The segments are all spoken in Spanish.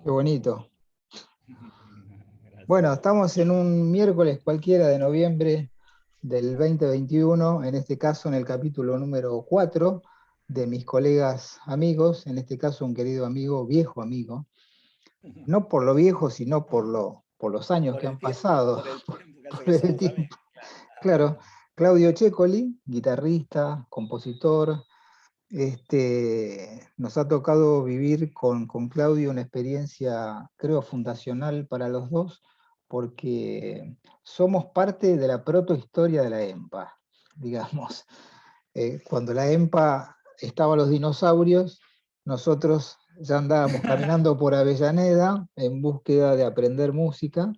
Qué bonito. Gracias. Bueno, estamos en un miércoles cualquiera de noviembre del 2021, en este caso en el capítulo número 4 de Mis colegas amigos, en este caso un querido amigo, viejo amigo, no por lo viejo, sino por los años Por que el han tiempo, pasado, por el tiempo que hace por que el somos tiempo. amigos. Claro, Claudio Cecoli, guitarrista, compositor. Nos ha tocado vivir con Claudio una experiencia, creo, fundacional para los dos, porque somos parte de la protohistoria de la EMPA, digamos. Cuando la EMPA estaba los dinosaurios, nosotros ya andábamos caminando por Avellaneda en búsqueda de aprender música,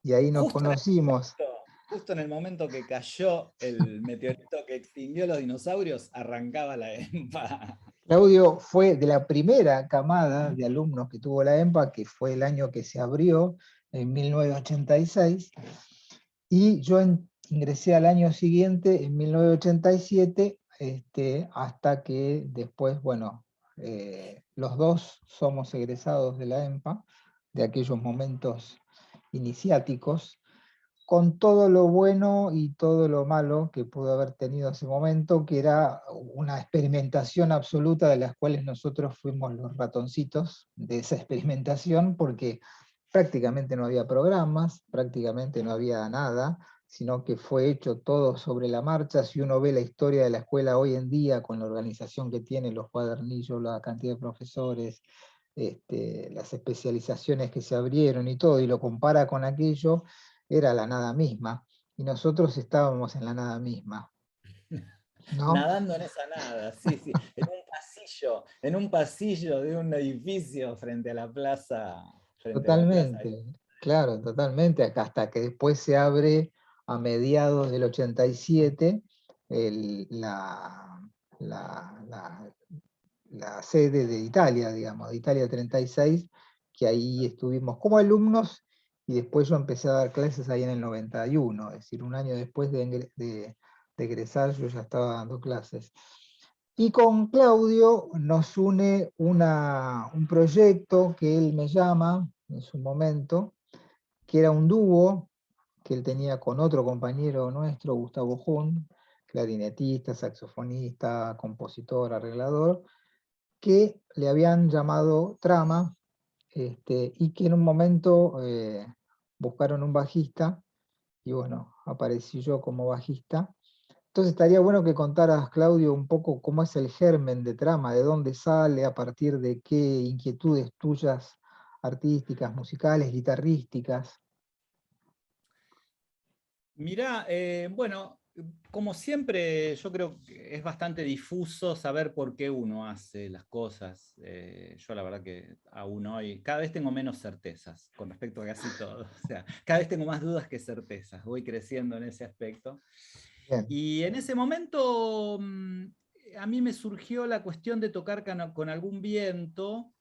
y ahí nos Justo en conocimos. justo en el momento que cayó el meteorito que extinguió los dinosaurios, arrancaba la EMPA. Claudio fue de la primera camada de alumnos que tuvo la EMPA, que fue el año que se abrió, en 1986, y yo ingresé al año siguiente, en 1987, hasta que después, bueno, los dos somos egresados de la EMPA, de aquellos momentos iniciáticos, con todo lo bueno y todo lo malo que pudo haber tenido ese momento, que era una experimentación absoluta de las cuales nosotros fuimos los ratoncitos de esa experimentación, porque prácticamente no había programas, prácticamente no había nada, sino que fue hecho todo sobre la marcha. Si uno ve la historia de la escuela hoy en día, con la organización que tiene, los cuadernillos, la cantidad de profesores, las especializaciones que se abrieron y todo, y lo compara con aquello, era la nada misma, y nosotros estábamos en la nada misma, ¿no? Nadando en esa nada, sí, sí, en un pasillo de un edificio frente a la plaza, frente a la plaza. Totalmente, claro, totalmente, hasta que después se abre a mediados del 87 la, la- la sede de Italia, digamos, de Italia 36, que ahí estuvimos como alumnos, y después yo empecé a dar clases ahí en el 91, es decir, un año después de egresar yo ya estaba dando clases. Y con Claudio nos une un proyecto que él me llama en su momento, que era un dúo que él tenía con otro compañero nuestro, Gustavo Jun, clarinetista, saxofonista, compositor, arreglador, que le habían llamado Trama, y que en un momento buscaron un bajista, y bueno, aparecí yo como bajista. Entonces estaría bueno que contaras, Claudio, un poco cómo es el germen de Trama, de dónde sale, a partir de qué inquietudes tuyas artísticas, musicales, guitarrísticas. Mirá, bueno, como siempre, yo creo que es bastante difuso saber por qué uno hace las cosas. Yo la verdad que aún hoy, cada vez tengo menos certezas con respecto a casi todo. O sea, cada vez tengo más dudas que certezas. Voy creciendo en ese aspecto. Bien. Y en ese momento a mí me surgió la cuestión de tocar con algún viento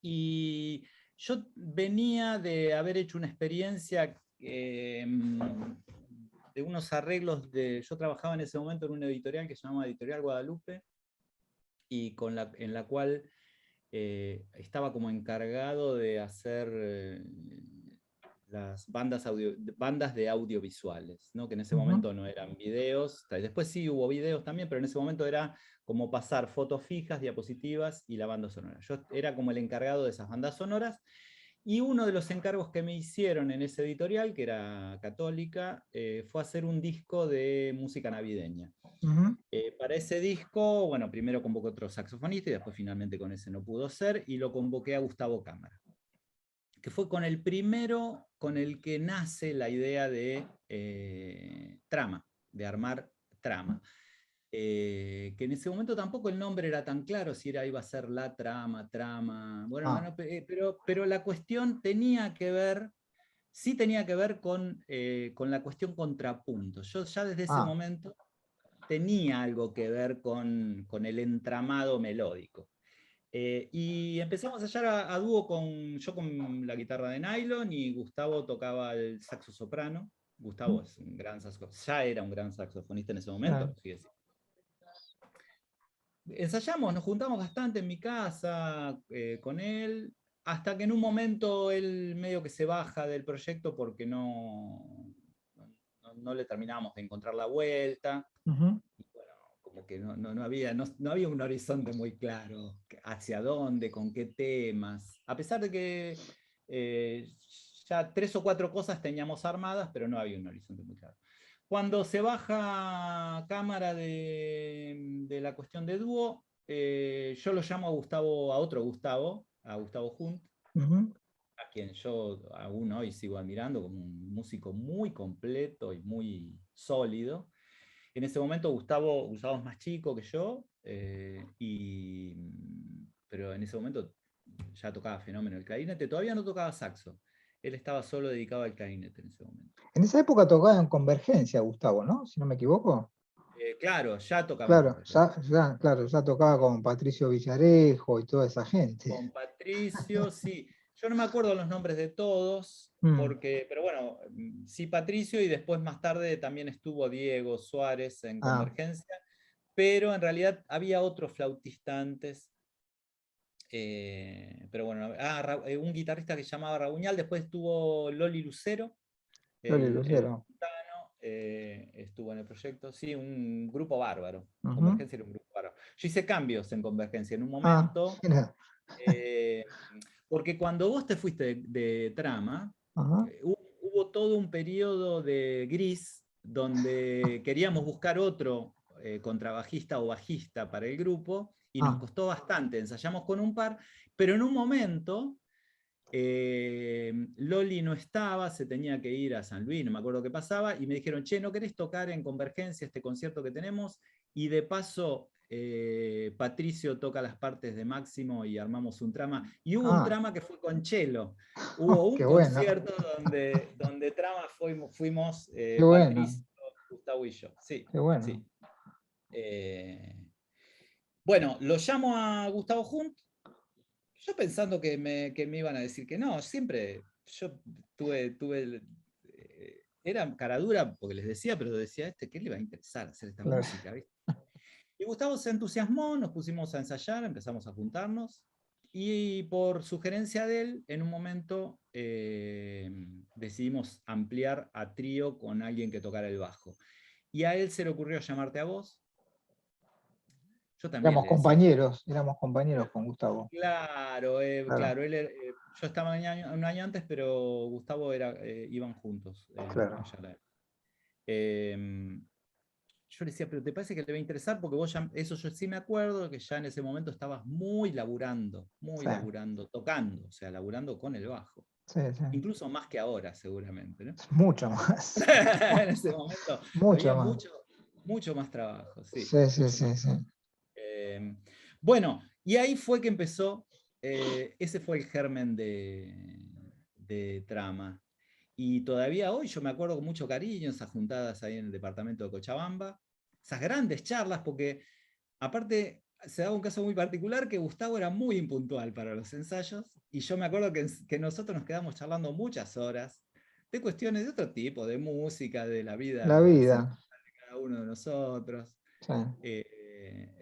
y yo venía de haber hecho una experiencia de unos arreglos yo trabajaba en ese momento en una editorial que se llamaba Editorial Guadalupe y en la cual estaba como encargado de hacer las bandas de audiovisuales, ¿no? Que en ese Ujú. momento no eran videos, después sí hubo videos también, pero en ese momento era como pasar fotos fijas, diapositivas y la banda sonora. Yo era como el encargado de esas bandas sonoras y uno de los encargos que me hicieron en ese editorial, que era católica, fue hacer un disco de música navideña. Ujú. Para ese disco, bueno, primero convoqué otro saxofonista y después finalmente con ese no pudo ser, y lo convoqué a Gustavo Cámara, que fue con el primero con el que nace la idea de trama, de armar trama. Que en ese momento tampoco el nombre era tan claro si iba a ser la trama, trama. Bueno, Ah, pero la cuestión tenía que ver, sí tenía que ver con la cuestión contrapunto. Yo ya desde ese ah, momento tenía algo que ver con el entramado melódico. Y empezamos a hallar a dúo yo con la guitarra de nylon y Gustavo tocaba el saxo soprano. Gustavo es un gran saxofonista, ya era un gran saxofonista en ese momento, ah, lo sigue siendo. Ensayamos, nos juntamos bastante en mi casa con él. hasta que en un momento él medio que se baja del proyecto porque no le terminábamos de encontrar la vuelta. Ujú. Y bueno, como que no había un horizonte muy claro hacia dónde, con qué temas. A pesar de que ya 3 o 4 cosas teníamos armadas, pero no había un horizonte muy claro. Cuando se baja cámara de la cuestión de dúo, yo lo llamo a otro Gustavo, a Gustavo Hunt, Ujú. a quien yo aún hoy sigo admirando como un músico muy completo y muy sólido. En ese momento Gustavo es más chico que yo, pero en ese momento ya tocaba fenómeno el clarinete, todavía no tocaba saxo. Él estaba solo dedicado al clarinete en ese momento. En esa época tocaba en Convergencia, Gustavo, ¿no? Si no me equivoco. Claro, ya tocaba en Claro, Convergencia. claro, ya tocaba con Patricio Villarejo y toda esa gente. Con Patricio, sí. Yo no me acuerdo los nombres de todos, Mm. pero bueno, sí Patricio y después más tarde también estuvo Diego Suárez en Ah, Convergencia, pero en realidad había otros flautistas antes. Pero bueno, un guitarrista que se llamaba Rabuñal, después estuvo Loli Lucero, Loli el Lucero. puntano, estuvo en el proyecto, sí, un grupo bárbaro. Ujú. Convergencia era un grupo bárbaro. Yo hice cambios en Convergencia en un Ah, momento, mira. eh, porque cuando vos te fuiste de Trama, Ajá. hubo todo un periodo de gris donde queríamos buscar otro contrabajista o bajista para el grupo y nos Ah, costó bastante. Ensayamos con un par, pero en un momento Loli no estaba, se tenía que ir a San Luis, no me acuerdo qué pasaba, y me dijeron, che, ¿no querés tocar en Convergencia este concierto que tenemos? Y de paso, Patricio toca las partes de Máximo y armamos un trama. Y hubo un ah, trama que fue con Chelo. Hubo un qué bueno, concierto donde trama fuimos qué bueno, Patricio, Gustavo y yo. Sí, qué bueno. sí. Eh, bueno, lo llamo a Gustavo Hunt, yo pensando que me iban a decir que no, siempre yo era cara dura porque les decía, pero decía, ¿qué le va a interesar hacer esta Claro. música? ¿Viste? Y Gustavo se entusiasmó, nos pusimos a ensayar, empezamos a juntarnos, y por sugerencia de él, en un momento decidimos ampliar a trío con alguien que tocara el bajo. Y a él se le ocurrió llamarte a vos, yo también le decía. Éramos compañeros con Gustavo. Claro, Claro, claro. Yo estaba un año antes, pero Gustavo iban juntos. claro. Em, yo le decía, pero ¿te parece que le va a interesar? Porque vos ya, eso yo sí me acuerdo, que ya en ese momento estabas muy Sí, laburando, tocando, o sea, laburando con el bajo. sí, sí. Incluso más que ahora, seguramente, ¿no? Mucho más. En ese momento Mucho había más. mucho más trabajo, sí, Sí, sí, mucho más. sí, sí. Eh, bueno, y ahí fue que empezó, ese fue el germen de Trama. Y todavía hoy yo me acuerdo con mucho cariño esas juntadas ahí en el departamento de Cochabamba, esas grandes charlas, porque aparte se daba un caso muy particular que Gustavo era muy impuntual para los ensayos, y yo me acuerdo que nosotros nos quedamos charlando muchas horas de cuestiones de otro tipo, de música, de la La vida vida. sentimental de cada uno de nosotros. Sí.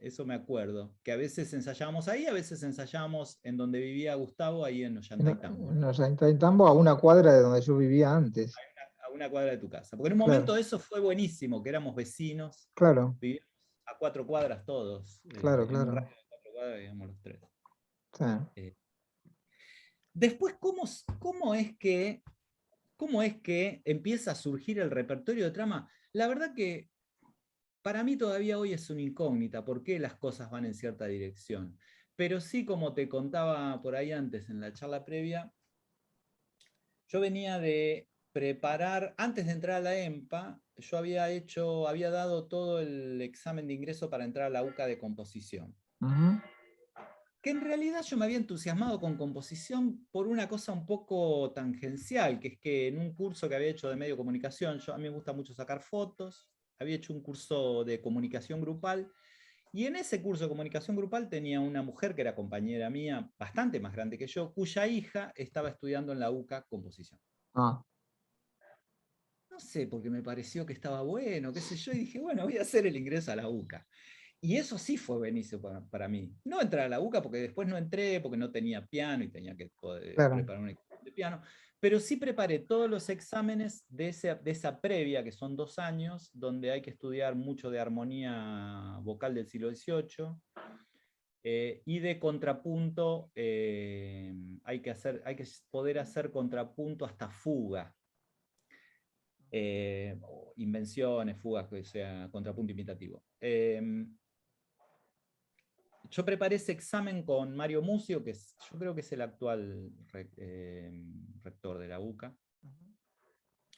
Eso me acuerdo, que a veces ensayábamos ahí, a veces ensayábamos en donde vivía Gustavo, ahí en Ollantaytambo, ¿no? Nos Tambo a una cuadra de donde yo vivía antes. A una cuadra de tu casa. Porque en un Claro, momento eso fue buenísimo, que éramos vecinos, claro, vivíamos a 4 cuadras todos, claro, en un claro. radio de 4 cuadras vivíamos los tres. Sí. Eh, Después, ¿cómo es que empieza a surgir el repertorio de Trama? La verdad que para mí todavía hoy es una incógnita por qué las cosas van en cierta dirección. Pero sí, como te contaba por ahí antes en la charla previa, yo venía de preparar, antes de entrar a la EMPA, yo había dado todo el examen de ingreso para entrar a la UCA de composición. Ujú. Que en realidad yo me había entusiasmado con composición por una cosa un poco tangencial, que es que en un curso que había hecho de medio comunicación, a mí me gusta mucho sacar fotos, había hecho un curso de comunicación grupal, y en ese curso de comunicación grupal tenía una mujer que era compañera mía, bastante más grande que yo, cuya hija estaba estudiando en la UCA composición. Ah, No sé, porque me pareció que estaba bueno, qué sé yo, y dije, bueno, voy a hacer el ingreso a la UCA. Y eso sí fue buenísimo para mí. No entrar a la UCA, porque después no entré, porque no tenía piano y tenía que Claro. preparar un examen de piano, pero sí preparé todos los exámenes de esa previa, que son 2 años, donde hay que estudiar mucho de armonía vocal del siglo XVIII, y de contrapunto, hay que poder hacer contrapunto hasta fuga. Invenciones, fugas, que sea contrapunto imitativo. Yo preparé ese examen con Mario Mucio, que yo creo que es el actual rector de la UCA.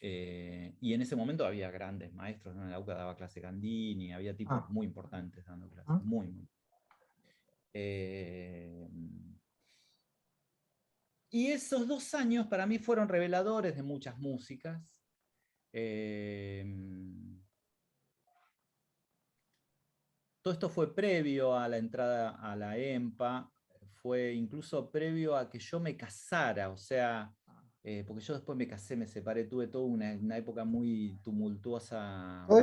Y en ese momento había grandes maestros, ¿no? En la UCA daba clase Gandini, había tipos Ah, muy importantes dando clases, ah. muy. Eh, y esos 2 años para mí fueron reveladores de muchas músicas. Eh, Todo esto fue previo a la entrada a la EMPA, fue incluso previo a que yo me casara, o sea, porque yo después me casé, me separé, tuve toda una época muy tumultuosa. Todo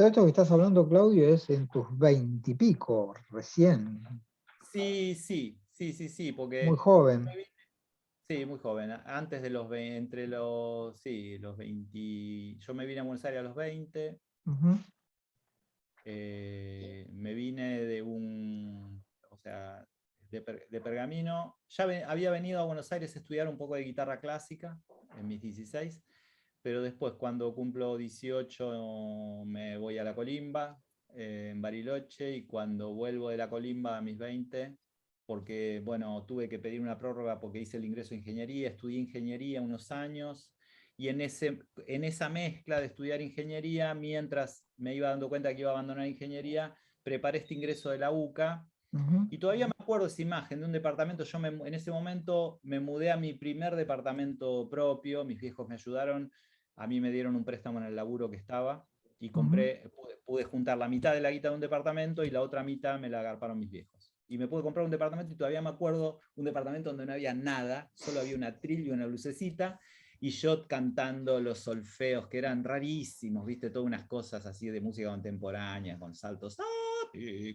esto que estás hablando, Claudio, es en tus 20 y pico, recién, Sí, muy porque joven. sí, muy joven, antes de los 20, sí, los 20, yo me vine a Buenos Aires a los 20. Ujú, Me vine o sea, de Pergamino. Ya había venido a Buenos Aires a estudiar un poco de guitarra clásica en mis 16, pero después cuando cumplo 18 me voy a la Colimba, en Bariloche, y cuando vuelvo de la Colimba a mis 20, porque bueno, tuve que pedir una prórroga porque hice el ingreso a ingeniería, estudié ingeniería unos años, y en esa mezcla de estudiar ingeniería, mientras me iba dando cuenta que iba a abandonar ingeniería, preparé este ingreso de la UCA, ujú, y todavía me acuerdo esa imagen de un departamento. En ese momento me mudé a mi primer departamento propio, mis viejos me ayudaron, a mí me dieron un préstamo en el laburo que estaba, y ujú. pude juntar la mitad de la guita de un departamento y la otra mitad me la agarparon mis viejos. Y me pude comprar un departamento, y todavía me acuerdo, un departamento donde no había nada, solo había una tril y una lucecita, y yo cantando los solfeos, que eran rarísimos, viste, todas unas cosas así de música contemporánea, con saltos, y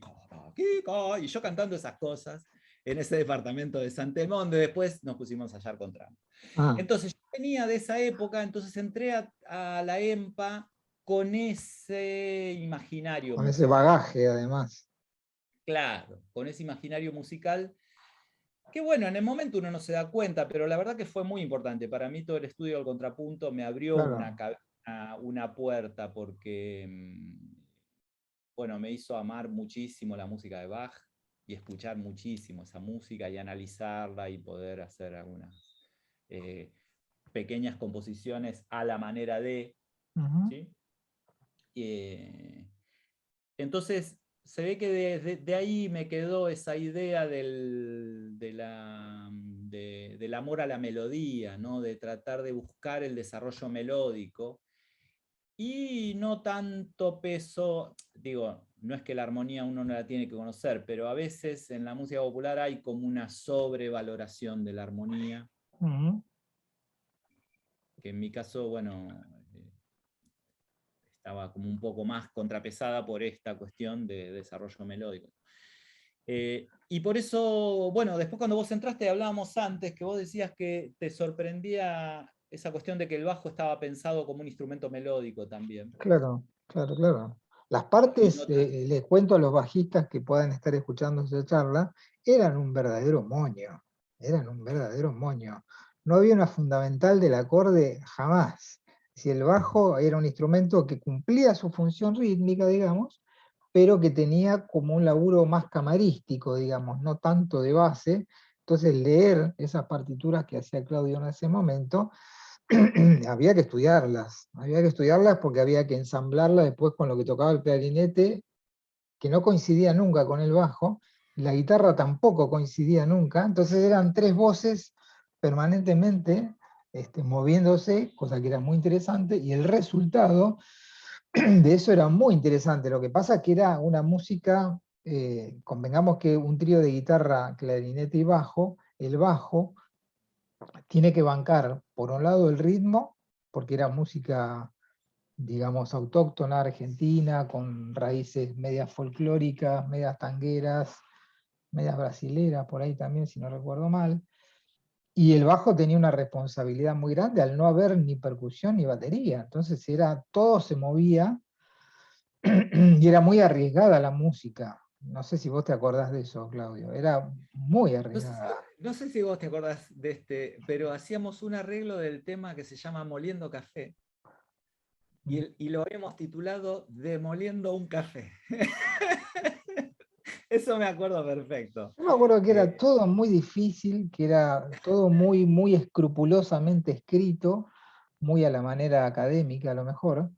yo cantando esas cosas en ese departamento de San Telmo, donde después nos pusimos a hallar contramano. Ah, Entonces yo venía de esa época, entonces entré a la EMPA con ese imaginario con ese musical. bagaje, además. Claro, con ese imaginario musical, que bueno, en el momento uno no se da cuenta, pero la verdad que fue muy importante. Para mí todo el estudio del contrapunto me abrió Claro. una puerta, porque bueno, me hizo amar muchísimo la música de Bach y escuchar muchísimo esa música y analizarla y poder hacer algunas eh, pequeñas composiciones a la manera de, Ujú. ¿sí? Eh, entonces, se ve que de ahí me quedó esa idea del amor a la melodía, ¿no? De tratar de buscar el desarrollo melódico, y no tanto peso, digo, no es que la armonía uno no la tiene que conocer, pero a veces en la música popular hay como una sobrevaloración de la armonía, Ujú. que en mi caso, bueno, estaba como un poco más contrapesada por esta cuestión de desarrollo melódico. Y por eso, bueno, después cuando vos entraste, hablábamos antes, que vos decías que te sorprendía esa cuestión de que el bajo estaba pensado como un instrumento melódico también. Claro, claro, claro. Las Y partes, no tan, les cuento a los bajistas que puedan estar escuchando esta charla, eran un verdadero moño, eran un verdadero moño. No había una fundamental del acorde jamás. Si el bajo era un instrumento que cumplía su función rítmica, digamos, pero que tenía como un laburo más camarístico, digamos, no tanto de base. Entonces leer esas partituras que hacía Claudio en ese momento, había que estudiarlas porque había que ensamblarlas después con lo que tocaba el clarinete, que no coincidía nunca con el bajo, y la guitarra tampoco coincidía nunca, entonces eran 3 voces permanentemente moviéndose, cosa que era muy interesante, y el resultado de eso era muy interesante. Lo que pasa es que era una música, convengamos que un trío de guitarra, clarinete y bajo, el bajo tiene que bancar, por un lado, el ritmo, porque era música digamos, autóctona argentina, con raíces medias folclóricas, medias tangueras, medias brasileras, por ahí también, si no recuerdo mal. Y el bajo tenía una responsabilidad muy grande al no haber ni percusión ni batería. Entonces todo se movía y era muy arriesgada la música. No sé si vos te acordás de eso, Claudio. Era muy arriesgada. No sé si vos te acordás de este, pero hacíamos un arreglo del tema que se llama Moliendo Café. Y lo habíamos titulado Demoliendo un café. Eso me acuerdo perfecto. Yo me acuerdo que era Eh, todo muy difícil, que era todo muy, muy escrupulosamente escrito, muy a la manera académica a lo mejor,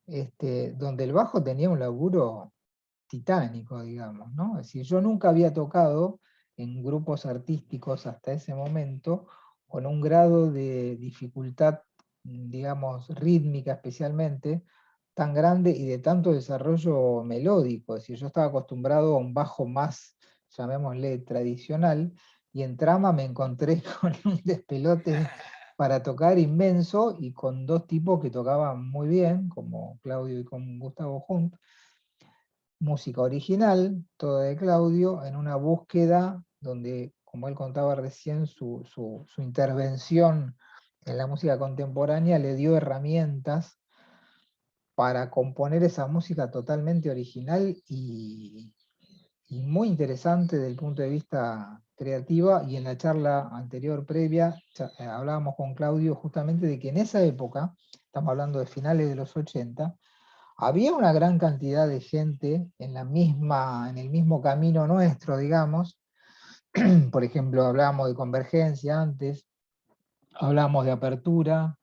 donde el bajo tenía un laburo titánico, digamos, ¿no? Es decir, yo nunca había tocado en grupos artísticos hasta ese momento con un grado de dificultad, digamos, rítmica especialmente, tan grande y de tanto desarrollo melódico. Es decir, yo estaba acostumbrado a un bajo más, llamémosle, tradicional, y en trama me encontré con un despelote para tocar inmenso y con dos tipos que tocaban muy bien, como Claudio y con Gustavo Hunt, música original, toda de Claudio, en una búsqueda donde, como él contaba recién, su intervención en la música contemporánea le dio herramientas para componer esa música totalmente original y muy interesante desde el punto de vista creativa. Y en la charla anterior previa hablábamos con Claudio justamente de que en esa época, estamos hablando de finales de los 80, había una gran cantidad de gente en el mismo camino nuestro, digamos. Por ejemplo, hablábamos de Convergencia antes, hablábamos de Apertura,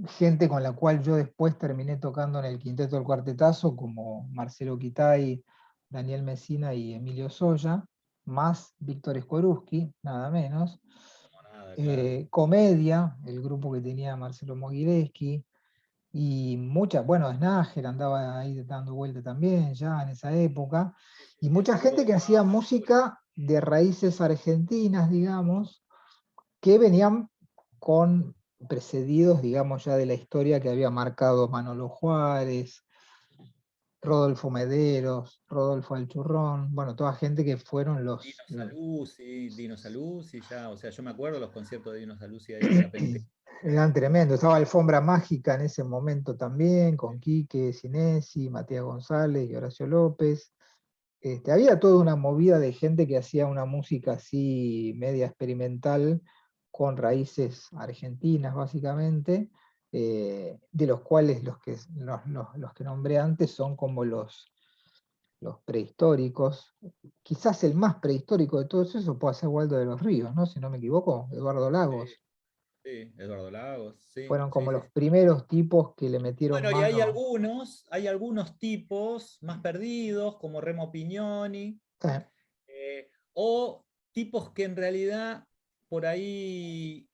gente con la cual yo después terminé tocando en el quinteto del cuartetazo, como Marcelo Quitay, Daniel Mesina y Emilio Soya, más Víctor Skorupski, nada menos. no, nada, claro. Comedia, el grupo que tenía Marcelo Mogileski, y muchas, bueno, Snager andaba ahí dando vuelta también ya en esa época, y El mucha grupo gente que que hacía estaba música de raíces argentinas, digamos, que venían con precedidos, digamos, ya de la historia que había marcado Manolo Juárez, Rodolfo Mederos, Rodolfo Alchurrón, bueno, toda gente que fueron Dino Saluzzi, ya, o sea, yo me acuerdo los conciertos de Dino Saluzzi ahí en la Pentea. eran tremendos. Estaba Alfombra Mágica en ese momento también, con Quique Sinesi, Matías González y Horacio López. Había toda una movida de gente que hacía una música así media experimental, con raíces argentinas básicamente, de los cuales los que nombré antes son como los prehistóricos. Quizás el más prehistórico de todos esos puede ser Waldo de los Ríos, ¿no? Si no me equivoco, Eduardo Sí, Lagos. sí, Eduardo Lagos, sí, Fueron sí, como sí. los primeros tipos que le metieron Bueno, y mano. hay algunos tipos más perdidos, como Remo Pignoni, o tipos que en realidad por ahí,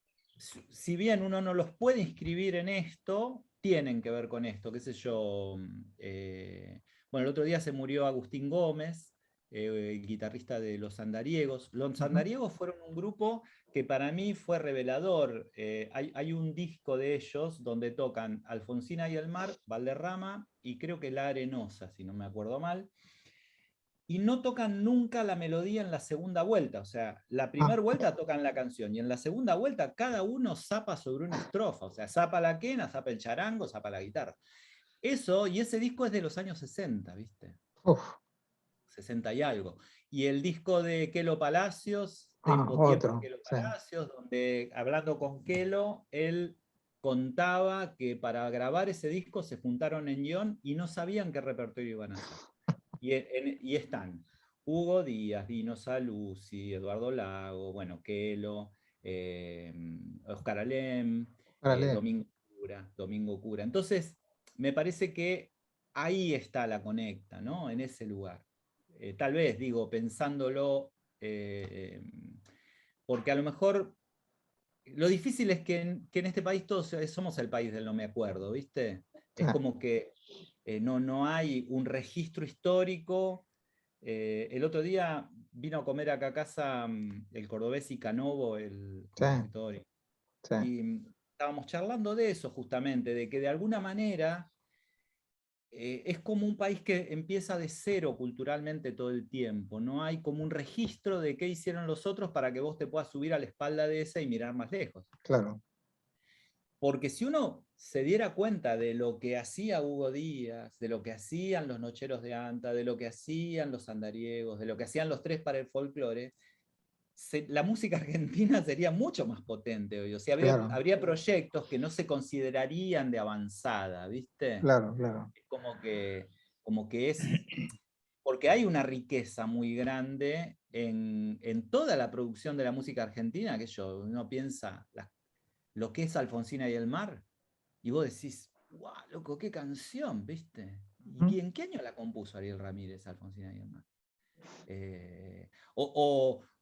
si bien uno no los puede inscribir en esto, tienen que ver con esto, qué sé yo. Bueno, el otro día se murió Agustín Gómez, el guitarrista de Los Andariegos. Los Ujú. Andariegos fueron un grupo que para mí fue revelador. Hay un disco de ellos donde tocan Alfonsina y el Mar, Valderrama y creo que La Arenosa, si no me acuerdo mal, y no tocan nunca la melodía en la segunda vuelta. O sea, la Ah, primera vuelta tocan la canción y en la segunda vuelta cada uno zapa sobre una estrofa. O sea, zapa la quena, zapa el charango, zapa la guitarra. Eso, y ese disco es de los años 60, ¿viste? uf, 60 y algo. Y el disco de Kelo Palacios, Tiempo en otro, Kelo sí. Palacios, donde hablando con Kelo, él contaba que para grabar ese disco se juntaron en guión y no sabían qué repertorio iban a hacer. Y están Hugo Díaz, Dino Saluzzi, Eduardo Lago, bueno, Kelo, eh, Oscar Alem, Para leer. Domingo Cura. Entonces, me parece que ahí está la conecta, ¿no? En ese lugar. Tal vez, digo, pensándolo, eh, porque a lo mejor lo difícil es que en este país todos somos el país del no me acuerdo, ¿viste? Sí, Es como que no hay un registro histórico. El otro día vino a comer acá a casa el cordobés Icanovo, el sí, compositor, sí. estábamos charlando de eso justamente, de que de alguna manera es como un país que empieza de cero culturalmente todo el tiempo. No hay como un registro de qué hicieron los otros para que vos te puedas subir a la espalda de esa y mirar más lejos. Claro. Porque si uno se diera cuenta de lo que hacía Hugo Díaz, de lo que hacían los Nocheros de Anta, de lo que hacían los Andariegos, de lo que hacían los Tres para el Folclore, la música argentina sería mucho más potente hoy. O sea, Claro, habría proyectos que no se considerarían de avanzada, ¿viste? claro, claro. Es como que es, porque hay una riqueza muy grande en toda la producción de la música argentina, que uno piensa lo que es Alfonsina y el mar, y vos decís, wow, loco, qué canción, ¿viste? Ujú. ¿Y en qué año la compuso Ariel Ramírez, Alfonsina y el mar?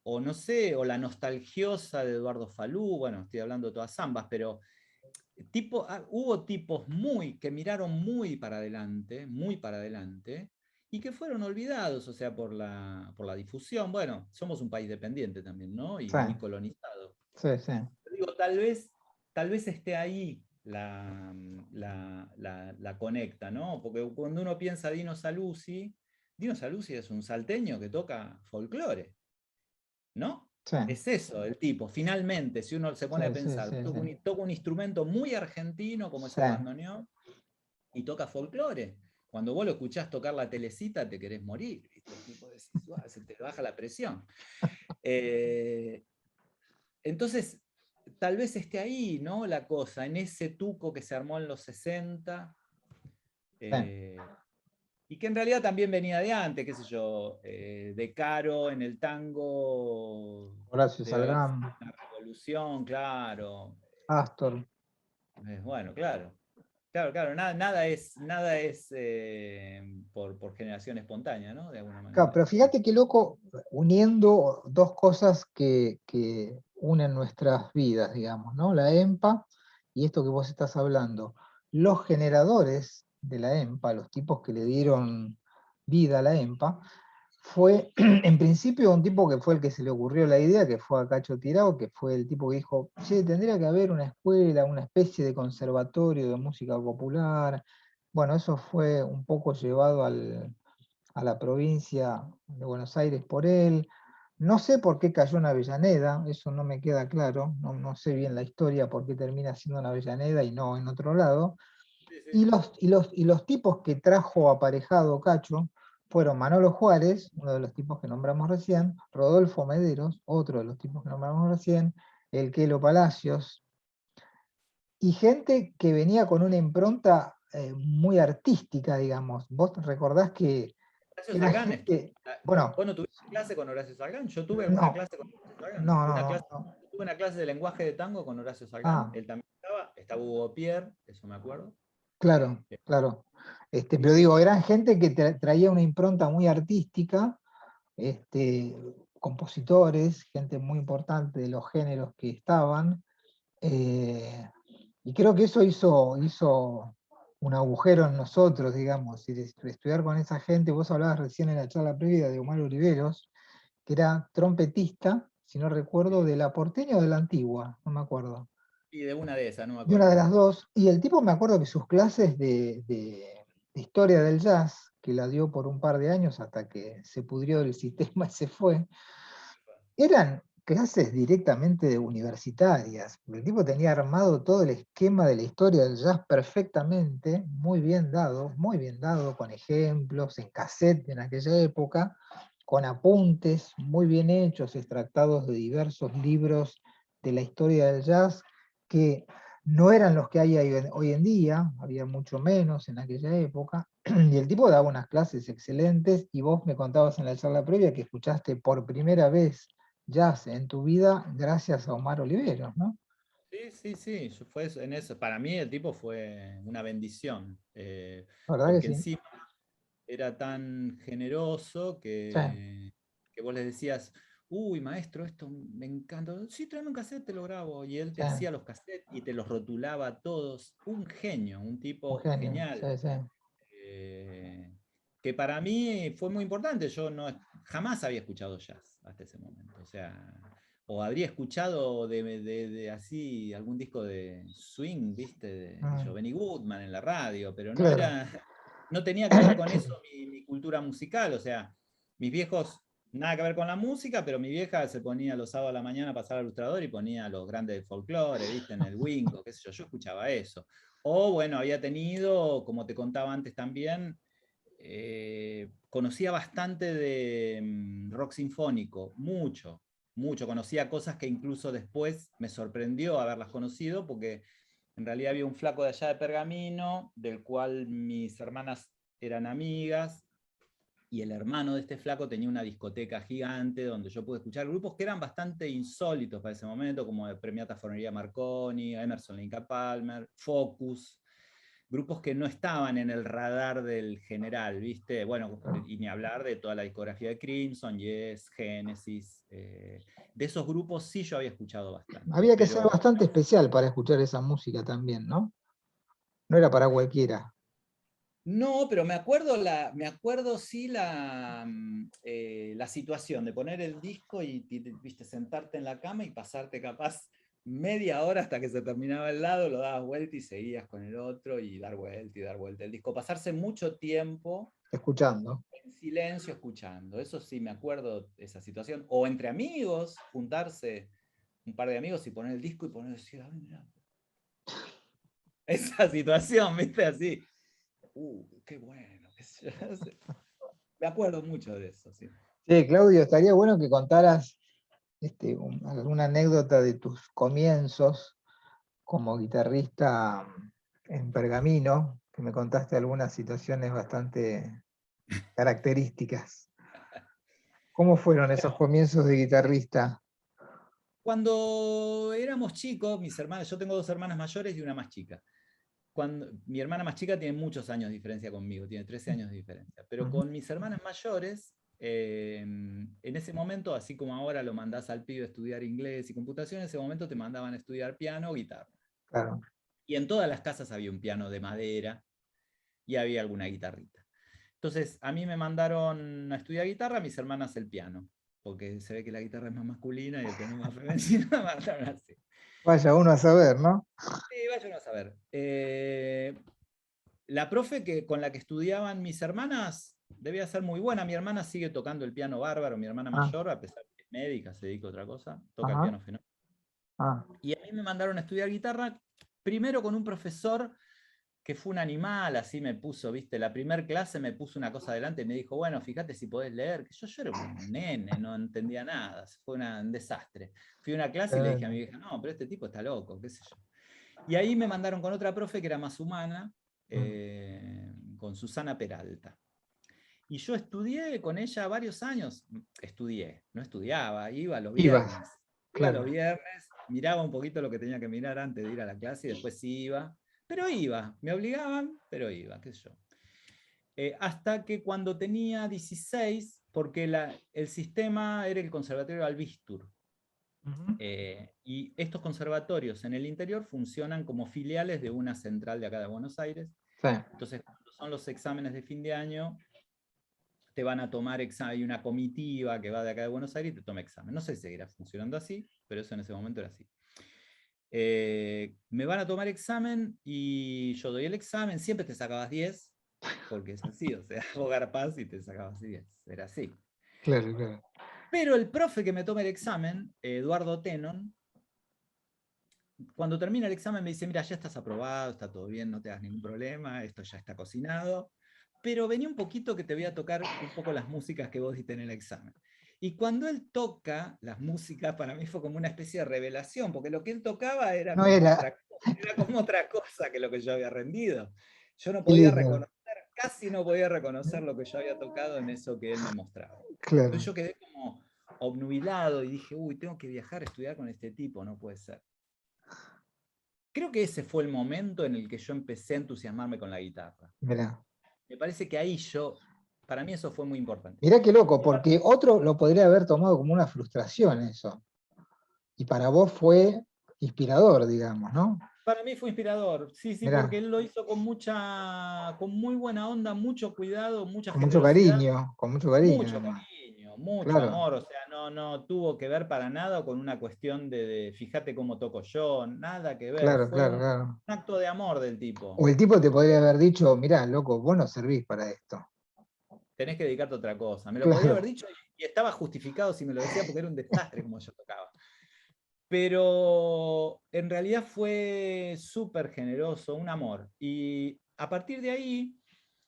O no sé, o la nostalgiosa de Eduardo Falú, bueno, estoy hablando de todas zambas, pero hubo tipos que miraron muy para adelante, y que fueron olvidados, o sea, por la difusión. Bueno, somos un país dependiente también, ¿no? Y Sí, muy colonizado. sí, sí. Digo, tal vez esté ahí la conecta, ¿no? Porque cuando uno piensa Dino Saluzzi es un salteño que toca folclore, ¿no? Sí, Es eso, el tipo. Finalmente, si uno se sí, pone a sí, pensar, sí, sí. toca un instrumento muy argentino como es Sí, el bandoneón y toca folclore. Cuando vos lo escuchás tocar la telecita, te querés morir, ¿viste? El tipo decís, "Uah, se te baja la presión". Eh, entonces, tal vez esté ahí, ¿no? La cosa, en ese tuco que se armó en los 60, sí. eh, y que en realidad también venía de antes, qué sé yo, de Caro en el tango, Horacio debe haber sido Salgán, una revolución, claro. Astor. Bueno, claro. Claro, claro, nada es por generación espontánea, ¿no? De alguna Claro, manera. pero fíjate qué loco, uniendo dos cosas que unen nuestras vidas, digamos, ¿no? La EMPA y esto que vos estás hablando. Los generadores de la EMPA, los tipos que le dieron vida a la EMPA, fue en principio un tipo que fue el que se le ocurrió la idea, que fue a Cacho Tirao, que fue el tipo que dijo, che, tendría que haber una escuela, una especie de conservatorio de música popular. Bueno, eso fue un poco llevado a la provincia de Buenos Aires por él. No sé por qué cayó en Avellaneda, eso no me queda claro, no sé bien la historia por qué termina siendo en Avellaneda y no en otro lado. Sí, Y sí. los tipos que trajo aparejado Cacho fueron Manolo Juárez, uno de los tipos que nombramos recién, Rodolfo Mederos, otro de los tipos que nombramos recién, el Quelo Palacios, y gente que venía con una impronta muy artística, digamos. Vos recordás que Horacio era Salgán, gente, bueno, ¿vos no tuviste clase con Horacio Salgán? Yo tuve alguna no, clase con Horacio Salgán. no, no, no, no. Tuve una clase de lenguaje de tango con Horacio Salgán. Ah, Él también estaba Hugo Pierre, eso me acuerdo. claro, Eh, claro. Pero Y digo, eran gente que traía una impronta muy artística, este, compositores, gente muy importante de los géneros que estaban, eh, y creo que eso hizo un agujero en nosotros, digamos, y de estudiar con esa gente. Vos hablabas recién en la charla previa de Omar Oliveros, que era trompetista, si no recuerdo, de la Porteña o de la Antigua, no me acuerdo. y de una de esas, no me De una de acuerdo. las dos. Y el tipo me acuerdo que sus clases de historia del jazz, que la dio por un par de años hasta que se pudrió el sistema y se fue, eran clases directamente universitarias. El tipo tenía armado todo el esquema de la historia del jazz perfectamente, muy bien dado, con ejemplos, en cassette en aquella época, con apuntes muy bien hechos, extractados de diversos libros de la historia del jazz, que no eran los que hay hoy en día, había mucho menos en aquella época, y el tipo daba unas clases excelentes, y vos me contabas en la charla previa que escuchaste por primera vez jazz en tu vida gracias a Omar Oliveros, ¿no? Sí, sí, sí, fue en eso. Para mí el tipo fue una bendición, La verdad que porque sí. encima era tan generoso Sí, que vos le decías, uy, maestro, esto me encanta. Sí, tráeme un cassette, te lo grabo. Y él te sí, hacía los cassettes y te los rotulaba todos. Un genio, un un tipo genio, genial. sí, sí. eh, que para mí fue muy importante. Yo no, jamás había escuchado jazz hasta ese momento. O sea, o habría escuchado de así algún disco de swing, ¿viste? De Benny Goodman en la radio, pero no Claro. era, no tenía que ver con eso mi cultura musical, o sea, mis viejos, nada que ver con la música, pero mi vieja se ponía los sábados a la mañana a pasar al ilustrador y ponía los grandes del folclore, ¿viste? En el Wingo, qué sé yo escuchaba eso. O bueno, había tenido, como te contaba antes también, conocía bastante de rock sinfónico, mucho, mucho. Conocía cosas que incluso después me sorprendió haberlas conocido, porque en realidad había un flaco de allá de Pergamino, del cual mis hermanas eran amigas, y el hermano de este flaco tenía una discoteca gigante donde yo pude escuchar grupos que eran bastante insólitos para ese momento, como Premiata Fornería Marconi, Emerson Lake Palmer, Focus, grupos que no estaban en el radar del general, ¿viste? Bueno, y ni hablar de toda la discografía de Crimson, Yes, Genesis. De esos grupos sí yo había escuchado bastante. Había que ser Pero bastante especial para escuchar esa música también, ¿no? No era para cualquiera. no, pero me acuerdo sí la situación de poner el disco y viste, sentarte en la cama y pasarte capaz media hora hasta que se terminaba el lado, lo dabas vuelta y seguías con el otro y dar vuelta y dar vuelta el disco. Pasarse mucho tiempo Escuchando. en silencio escuchando. Eso sí, me acuerdo de esa situación. O entre amigos, juntarse un par de amigos y poner el disco y poner decir, "Ay, mirá". Esa situación, viste, así. Qué bueno. Me acuerdo mucho de eso, sí. Sí, Claudio, estaría bueno que contaras alguna anécdota de tus comienzos como guitarrista en Pergamino, que me contaste algunas situaciones bastante características. ¿Cómo fueron esos comienzos de guitarrista? Cuando éramos chicos, mis hermanas, yo tengo dos hermanas mayores y una más chica. Mi hermana más chica tiene muchos años de diferencia conmigo, tiene 13 años de diferencia. Pero Ujú. con mis hermanas mayores, en ese momento, así como ahora lo mandás al pibe a estudiar inglés y computación, en ese momento te mandaban a estudiar piano o guitarra. Claro. Y en todas las casas había un piano de madera y había alguna guitarrita. Entonces, a mí me mandaron a estudiar guitarra, a mis hermanas el piano, porque se ve que la guitarra es más masculina y el piano es más femenino, me mandaron así. Vaya uno a saber, ¿no? Sí, vayan a saber. La profe con la que estudiaban mis hermanas debía ser muy buena. Mi hermana sigue tocando el piano bárbaro, mi hermana Ah, mayor, a pesar de que es médica, se dedica a otra cosa, toca el ajá, piano fenómeno. ah, Y a mí me mandaron a estudiar guitarra, primero con un profesor que fue un animal, así me puso, viste, la primer clase me puso una cosa adelante y me dijo, bueno, fíjate si podés leer, que yo era un nene, no entendía nada, fue un desastre. Fui a una clase y le dije a mi vieja, no, pero este tipo está loco, qué sé yo. Y ahí me mandaron con otra profe que era más humana, con Susana Peralta. Y yo estudié con ella varios años, estudié, no estudiaba, iba los ibas, viernes. Iba los claro. viernes, miraba un poquito lo que tenía que mirar antes de ir a la clase y después sí iba. Pero iba, me obligaban, pero iba, qué sé yo. Hasta que cuando tenía 16, porque el sistema era el Conservatorio Albistur, Ujú. y estos conservatorios en el interior funcionan como filiales de una central de acá de Buenos Aires. Sí, Entonces, cuando son los exámenes de fin de año, te van a tomar examen, hay una comitiva que va de acá de Buenos Aires y te toma examen. No sé si seguirá funcionando así, pero eso en ese momento era así. Me van a tomar examen y yo doy el examen, siempre te sacabas 10, porque es así, o sea, vos garpás y te sacabas 10, era así. claro, claro. Pero el profe que me toma el examen, Eduardo Tenon, cuando termina el examen me dice, mira, ya estás aprobado, está todo bien, no te das ningún problema, esto ya está cocinado, pero vení un poquito que te voy a tocar un poco las músicas que vos diste en el examen. Y cuando él toca las músicas, para mí fue como una especie de revelación, porque lo que él tocaba No era, era como otra cosa que lo que yo había rendido. Yo no qué podía lindo, reconocer, casi no podía reconocer lo que yo había tocado en eso que él me mostraba. Entonces claro. yo quedé como obnubilado y dije, uy, tengo que viajar a estudiar con este tipo, no puede ser. Creo que ese fue el momento en el que yo empecé a entusiasmarme con la guitarra. Mirá. Me parece que ahí para mí eso fue muy importante. Mirá qué loco, porque otro lo podría haber tomado como una frustración eso. Y para vos fue inspirador, digamos, ¿no? Para mí fue inspirador, sí, sí, porque Mirá, él lo hizo con muy buena onda, mucho cuidado, mucha con mucho generosidad, cariño, con mucho cariño además. mucho Claro, amor, o sea, no tuvo que ver para nada con una cuestión de fíjate cómo toco yo, nada que ver. Claro, Fue claro, un claro. acto de amor del tipo. O el tipo te podría haber dicho, mirá, loco, vos no servís para esto. Tenés que dedicarte a otra cosa. Me lo podría haber Claro. dicho y estaba justificado si me lo decía porque era un desastre como yo tocaba. Pero en realidad fue súper generoso, un amor. Y a partir de ahí,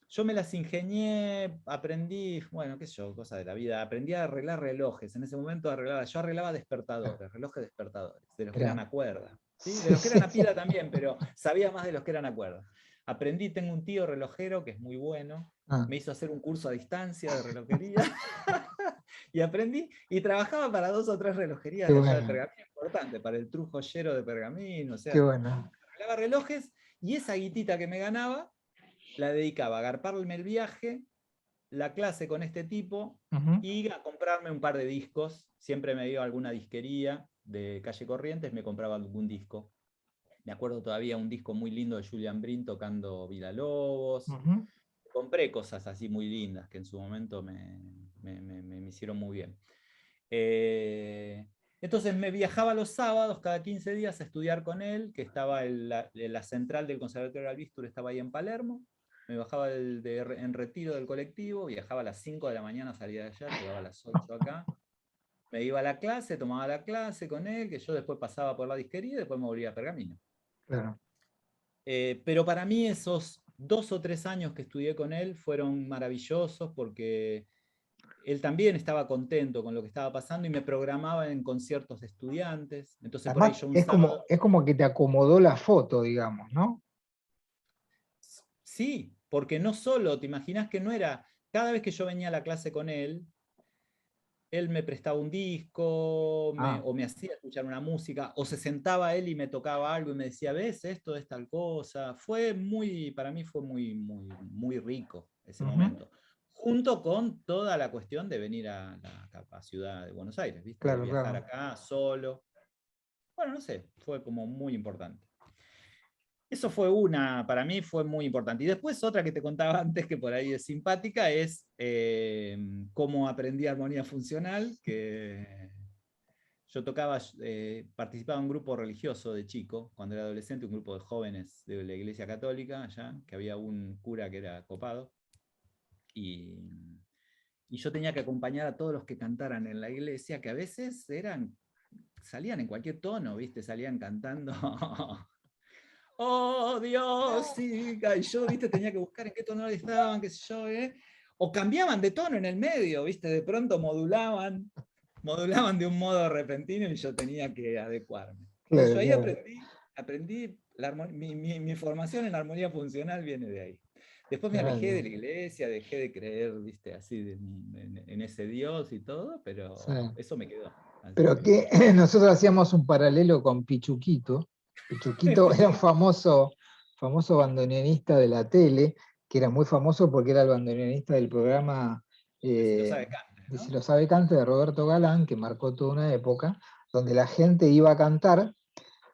yo me las ingenié, aprendí, bueno, qué sé yo, cosa de la vida, aprendí a arreglar relojes. En ese momento yo arreglaba despertadores, relojes despertadores, de los que eran Mirá. a cuerda. ¿Sí? De Sí, los que eran sí, a sí. pila también, pero sabía más de los que eran a cuerda. Aprendí, tengo un tío relojero que es muy bueno, Ah, me hizo hacer un curso a distancia de relojería. Y aprendí, y trabajaba para 2 o 3 relojerías qué de allá de bueno, Pergamino, importante, para el True Joyero de Pergamino, o qué sea, bueno. arreglaba relojes, y esa guitita que me ganaba, la dedicaba a garparme el viaje, la clase con este tipo, Ujú, y a comprarme un par de discos. Siempre me iba a alguna disquería de Calle Corrientes, me compraba algún disco. Me acuerdo todavía un disco muy lindo de Julian Brin tocando Villalobos. ujú. Compré cosas así muy lindas que en su momento me hicieron muy bien. Eh, entonces me viajaba los sábados, cada 15 días, a estudiar con él, que estaba en la central del Conservatorio de Albistur, estaba ahí en Palermo. Me bajaba en retiro del colectivo, viajaba a las 5 de la mañana, salía de allá, llegaba a las 8 acá. Me iba a la clase, tomaba la clase con él, que yo después pasaba por la disquería y después me volvía a Pergamino. Claro. Pero para mí esos 2 o 3 años que estudié con él fueron maravillosos porque él también estaba contento con lo que estaba pasando y me programaba en conciertos de estudiantes. Entonces por ahí Además, yo un sábado, es como que te acomodó la foto, digamos, ¿no? sí, porque no solo, te imaginas que no era, cada vez que yo venía a la clase con él me prestaba un disco, Ah, o me hacía escuchar una música, o se sentaba él y me tocaba algo y me decía, ¿ves? Esto es tal cosa. Para mí fue muy rico ese ujú, momento. Junto con toda la cuestión de venir a la ciudad de Buenos Aires, ¿viste? De claro, viajar claro. acá solo. Bueno, no sé, fue como muy importante. Eso fue para mí fue muy importante. Y después otra que te contaba antes, que por ahí es simpática, es cómo aprendí armonía funcional, que yo participaba en un grupo religioso de chico, cuando era adolescente, un grupo de jóvenes de la Iglesia Católica allá, que había un cura que era copado, y, y yo tenía que acompañar a todos los que cantaran en la iglesia, que a veces salían en cualquier tono, ¿viste? Salían cantando oh Dios, sí, y yo, viste, tenía que buscar en qué tono estaban, qué sé yo, ¿eh? O cambiaban de tono en el medio, viste, de pronto modulaban de un modo repentino y yo tenía que adecuarme. Entonces Claro, yo ahí claro. aprendí mi formación en armonía funcional viene de ahí. Después me alejé de Claro, la iglesia, dejé de creer, viste, así en ese Dios y todo, sí. pero eso me quedó. Así Pero que que, nosotros hacíamos un paralelo con Pichuquito. Pichuquito era un famoso bandoneonista de la tele, que era muy famoso porque era el bandoneonista del programa si lo eh, sabe, cante, de Si ¿no? lo sabe cante de Roberto Galán, que marcó toda una época, donde la gente iba a cantar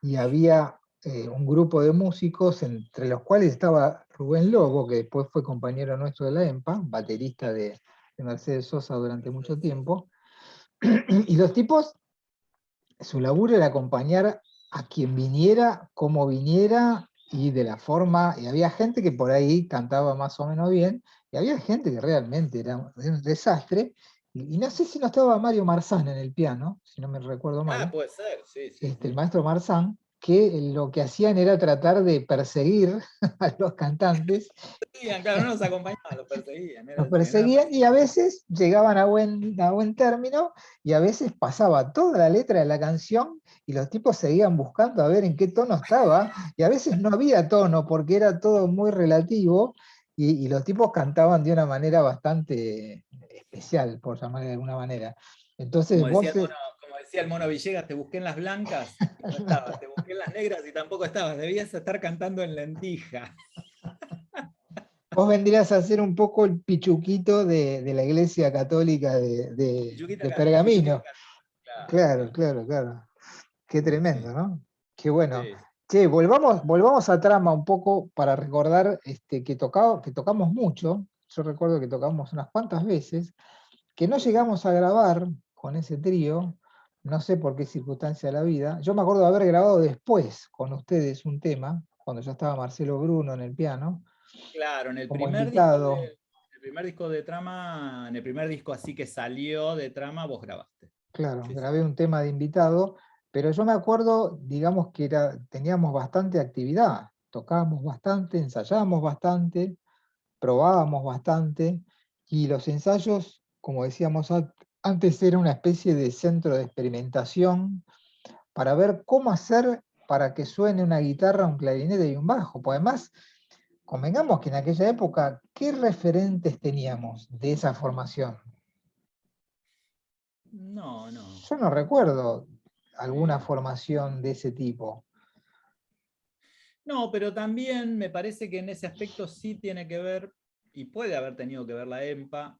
y había un grupo de músicos, entre los cuales estaba Rubén Lobo, que después fue compañero nuestro de la EMPA, baterista de Mercedes Sosa durante mucho tiempo, y los tipos su laburo era acompañar a quien viniera, como viniera y de la forma, y había gente que por ahí cantaba más o menos bien, y había gente que realmente era un desastre, y no sé si no estaba Mario Marzán en el piano, si no me recuerdo Ah, mal, puede ser, sí, sí, el sí. maestro Marzán, que lo que hacían era tratar de perseguir a los cantantes. Perseguían, claro, no los acompañaban, los perseguían. Los Era perseguían y a veces llegaban a buen término y a veces pasaba toda la letra de la canción y los tipos seguían buscando a ver en qué tono estaba y a veces no había tono porque era todo muy relativo y los tipos cantaban de una manera bastante especial, por llamar de alguna manera. Entonces vos... Como decía el mono Villegas, te busqué en las blancas y no estabas, te busqué en las negras y tampoco estabas, debías estar cantando en lentija. Vos vendrías a ser un poco el pichuquito de la Iglesia Católica de Pichuquita, Pergamino. claro, Claro, sí, claro, claro. Qué sí, tremendo, ¿no? Qué bueno. sí. Che, volvamos a trama un poco para recordar que tocamos mucho. Yo recuerdo que tocamos unas cuantas veces, que no Sí. llegamos a grabar con ese trío, no sé por qué circunstancia de la vida. Yo me acuerdo de haber grabado después con ustedes un tema, cuando ya estaba Marcelo Bruno en el piano, Claro, en el como primer disco invitado. el primer disco de Trama, en el primer disco así que salió de Trama, vos grabaste. Claro, Sí, sí. grabé un tema de invitado, pero yo me acuerdo, digamos que teníamos bastante actividad, tocábamos bastante, ensayábamos bastante, probábamos bastante, y los ensayos, como decíamos antes, era una especie de centro de experimentación para ver cómo hacer para que suene una guitarra, un clarinete y un bajo. Pues además, convengamos que en aquella época, ¿qué referentes teníamos de esa formación? No, no. Yo no recuerdo alguna Sí. formación de ese tipo. No, pero también me parece que en ese aspecto sí tiene que ver, y puede haber tenido que ver la EMPA,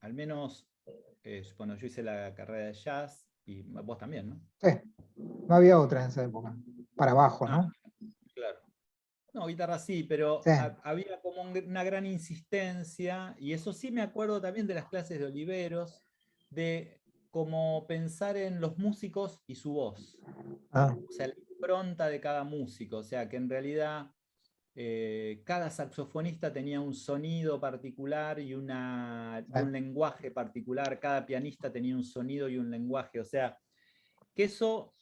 al menos cuando yo hice la carrera de jazz, y vos también, ¿no? Sí, no había otra en esa época. Para abajo, Ah, ¿no? claro. No, guitarra sí, pero Sí. había como una gran insistencia, y eso sí me acuerdo también de las clases de Oliveros, de cómo pensar en los músicos y su voz. Ah, O sea, la impronta de cada músico, o sea, que en realidad cada saxofonista tenía un sonido particular y un sí. lenguaje particular, cada pianista tenía un sonido y un lenguaje, o sea, que eso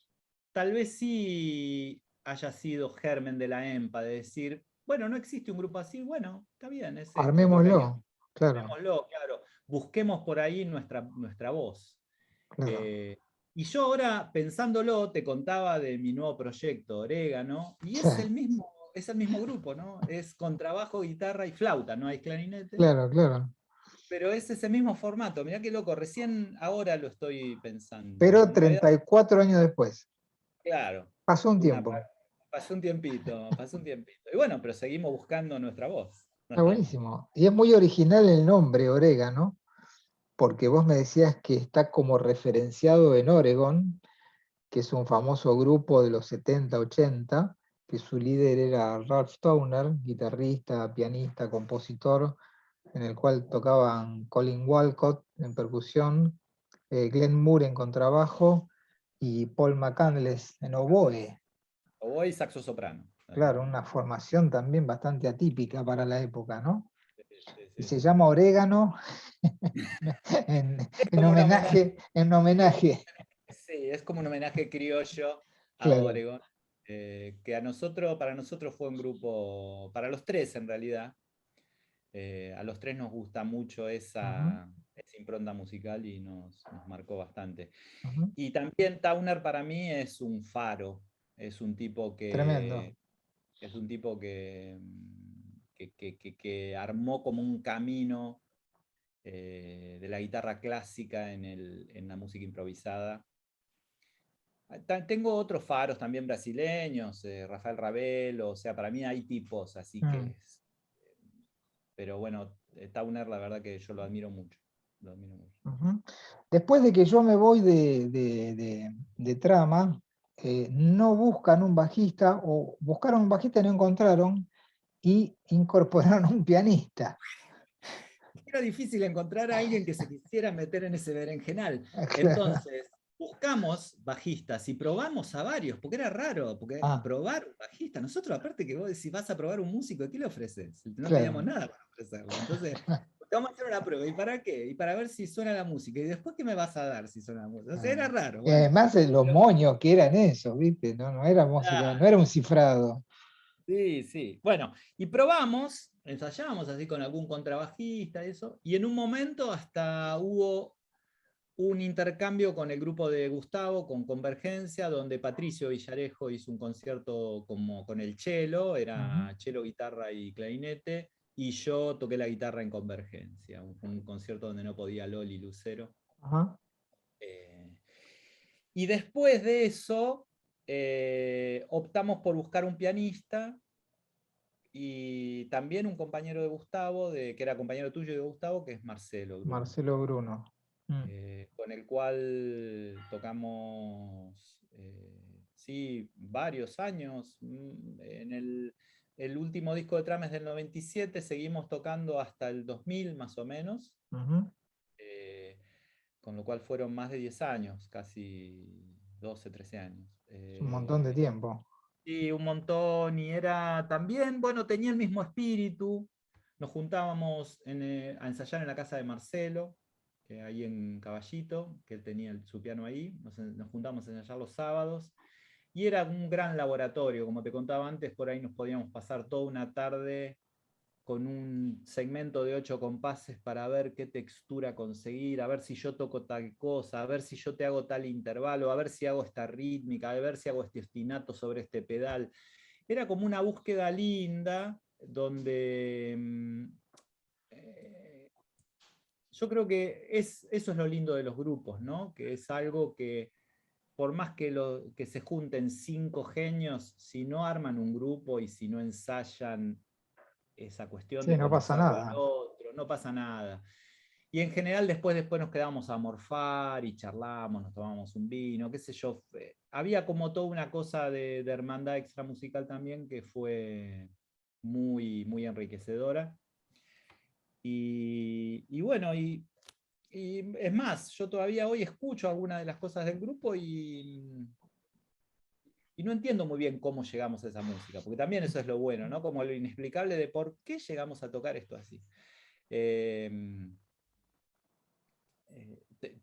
tal vez sí haya sido germen de la EMPA, de decir, bueno, no existe un grupo así, bueno, está bien, es esto, es lo que hay que hacer, Armémoslo. Claro, armémoslo, claro, busquemos por ahí nuestra voz. claro. Eh, y yo ahora, pensándolo, te contaba de mi nuevo proyecto, Orégano, y Sí, es el mismo grupo, ¿no? Es contrabajo, guitarra y flauta, no hay clarinete, claro, claro. pero es ese mismo formato. Mirá qué loco, recién ahora lo estoy pensando. Pero En realidad, 34 años después. claro, Pasó un una, tiempo. pasó un tiempito, pasó un tiempito. Y bueno, pero seguimos buscando nuestra voz, no Está está mal. buenísimo. Y es muy original el nombre, orégano, porque vos me decías que está como referenciado en Oregon, que es un famoso grupo de los 70, 80, que su líder era Ralph Towner, guitarrista, pianista, compositor, en el cual tocaban Colin Walcott en percusión, Glenn Moore en contrabajo y Paul McCandless en oboe. Oboe y saxo soprano. Claro, una formación también bastante atípica para la época, ¿no? Sí, sí, Y sí, se sí. llama Orégano en, Es en como un homenaje. homenaje. Sí, es como un homenaje criollo a Claro. Oregon, que para nosotros fue un grupo, para los tres en realidad, a los tres nos gusta mucho Ujú, esa impronta musical y nos marcó bastante. ujú. Y también Towner para mí es un faro, es un tipo Tremendo. es un tipo que armó como un camino de la guitarra clásica en la música improvisada. Tengo otros faros también brasileños, Rafael Ravelo, o sea, para mí hay tipos así Mm, que es. Pero bueno, Tauner, la verdad que yo lo admiro mucho. Lo admiro mucho. ujú. Después de que yo me voy de Trama, no buscan un bajista, o buscaron un bajista y no encontraron, y incorporaron un pianista. Era difícil encontrar a alguien que se quisiera meter en ese berenjenal. Claro. Entonces, buscamos bajistas y probamos a varios, porque era raro, porque Ah, probar un bajista, nosotros aparte que vos decís, vas a probar un músico, ¿qué le ofreces? No teníamos claro. nada para ofrecerle. Entonces, vamos a hacer una prueba. ¿Y para qué? Y para ver si suena la música. ¿Y después qué me vas a dar si suena la música? O sea, era Ah. raro, Y bueno. además los Pero, moños que eran eso, ¿viste? No, no era música, no claro, era un cifrado. sí, sí. Bueno, y probamos, ensayamos así con algún contrabajista, eso, y en un momento hasta hubo un intercambio con el grupo de Gustavo, con Convergencia, donde Patricio Villarejo hizo un concierto como con el cello, Ujú, era cello, guitarra y clarinete, y yo toqué la guitarra en Convergencia, un concierto donde no podía Loli Lucero. ajá, Eh, y después de eso, optamos por buscar un pianista y también un compañero de Gustavo, que era compañero tuyo y de Gustavo, que es Marcelo Bruno. Marcelo Bruno. Mm, Con el cual tocamos, sí, varios años. El último disco de Trama es del 97, seguimos tocando hasta el 2000 más o menos. ujú. Eh, con lo cual fueron más de 10 años, casi 12, 13 años. Es un montón de tiempo. Sí, un montón, y era también, bueno, tenía el mismo espíritu. Nos juntábamos a ensayar en la casa de Marcelo, ahí en Caballito, que él tenía su piano ahí. Nos juntábamos a ensayar los sábados. Y era un gran laboratorio, como te contaba antes, por ahí nos podíamos pasar toda una tarde con un segmento de 8 compases para ver qué textura conseguir, a ver si yo toco tal cosa, a ver si yo te hago tal intervalo, a ver si hago esta rítmica, a ver si hago este ostinato sobre este pedal. Era como una búsqueda linda donde yo creo que eso es lo lindo de los grupos, ¿no? Que es algo que por más que se junten 5 genios, si no arman un grupo y si no ensayan esa cuestión Sí, de no pasa conocerlo al nada. otro, no pasa nada. Y en general después nos quedamos a morfar y charlamos, nos tomamos un vino, qué sé yo. Había como toda una cosa de hermandad extramusical también que fue muy, muy enriquecedora. Y bueno, y es más, yo todavía hoy escucho algunas de las cosas del grupo y no entiendo muy bien cómo llegamos a esa música, porque también eso es lo bueno, ¿no? Como lo inexplicable de por qué llegamos a tocar esto así. Eh,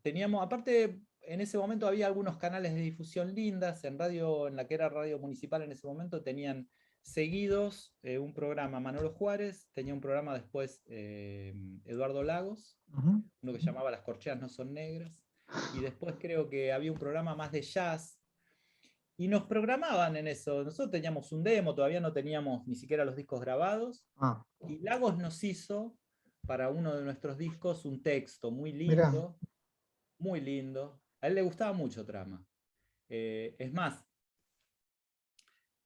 Teníamos, aparte, en ese momento había algunos canales de difusión lindas, en la que era radio municipal en ese momento, tenían seguidos un programa Manolo Juárez, tenía un programa después Eduardo Lagos, Ujú. uno que llamaba Las corcheas no son negras, y después creo que había un programa más de jazz, y nos programaban en eso. Nosotros teníamos un demo, todavía no teníamos ni siquiera los discos grabados, Ah, y Lagos nos hizo para uno de nuestros discos un texto muy mirá, lindo, muy lindo. A él le gustaba mucho Trama. Es más,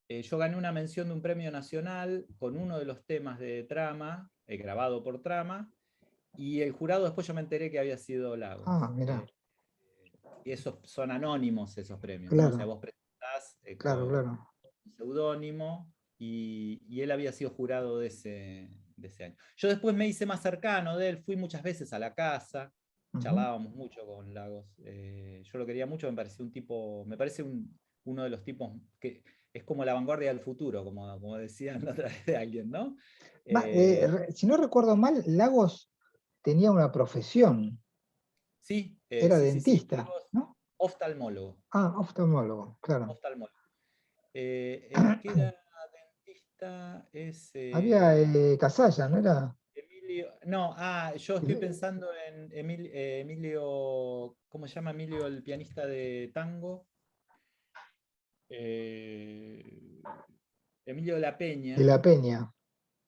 yo gané una mención de un premio nacional con uno de los temas de Trama, grabado por Trama, y el jurado después yo me enteré que había sido Lagos. mirá, Y esos son anónimos esos premios, ¿no? O sea, claro, vos presentás claro, con claro. un seudónimo y él había sido jurado de ese año. Yo después me hice más cercano de él, fui muchas veces a la casa, Ujú. charlábamos mucho con Lagos. Yo lo quería mucho, me pareció un tipo, me parece uno de los tipos que es como la vanguardia del futuro, como decían la otra vez de alguien, ¿no? Si no recuerdo mal, Lagos tenía una profesión, Sí, era sí, sí, sí, dentista, Lagos, ¿no? oftalmólogo, Ah, oftalmólogo, claro. oftalmólogo. El que era dentista es Había Casalla, ¿no era? Emilio. No, yo estoy pensando en Emilio. ¿Cómo se llama Emilio, el pianista de tango? Emilio de la De Peña. la Peña.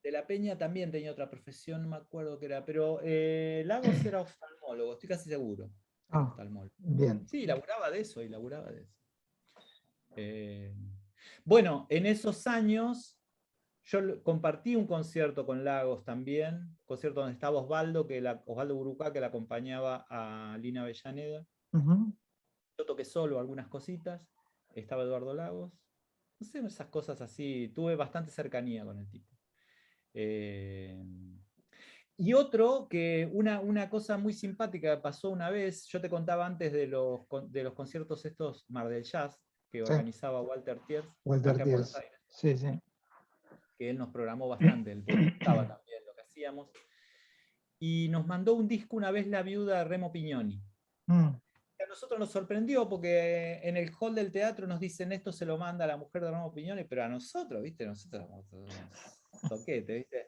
De la Peña también tenía otra profesión, no me acuerdo qué era, pero Lagos era oftalmólogo, estoy casi seguro que era Ah, oftalmólogo. bien. Sí, laburaba de eso y laburaba de eso. Eh, bueno, en esos años yo compartí un concierto con Lagos también, un concierto donde estaba Osvaldo Burucá, que la acompañaba a Lina Avellaneda. Ujú. Yo toqué solo algunas cositas, estaba Eduardo Lagos. No sé, esas cosas así, tuve bastante cercanía con el tipo. Eh, y otro, una cosa muy simpática pasó una vez, yo te contaba antes de los conciertos estos Mar del Jazz, que Sí, organizaba Walter Thiers Walter acá en Buenos Thiers. Aires, Sí, sí. que él nos programó bastante, él porque gustaba también lo que hacíamos. Y nos mandó un disco una vez la viuda de Remo Pignoni. Mm. A nosotros nos sorprendió porque en el hall del teatro nos dicen esto se lo manda a la mujer de Remo Pignoni, pero a nosotros, ¿viste? Nosotros somos unos toquetes, ¿viste?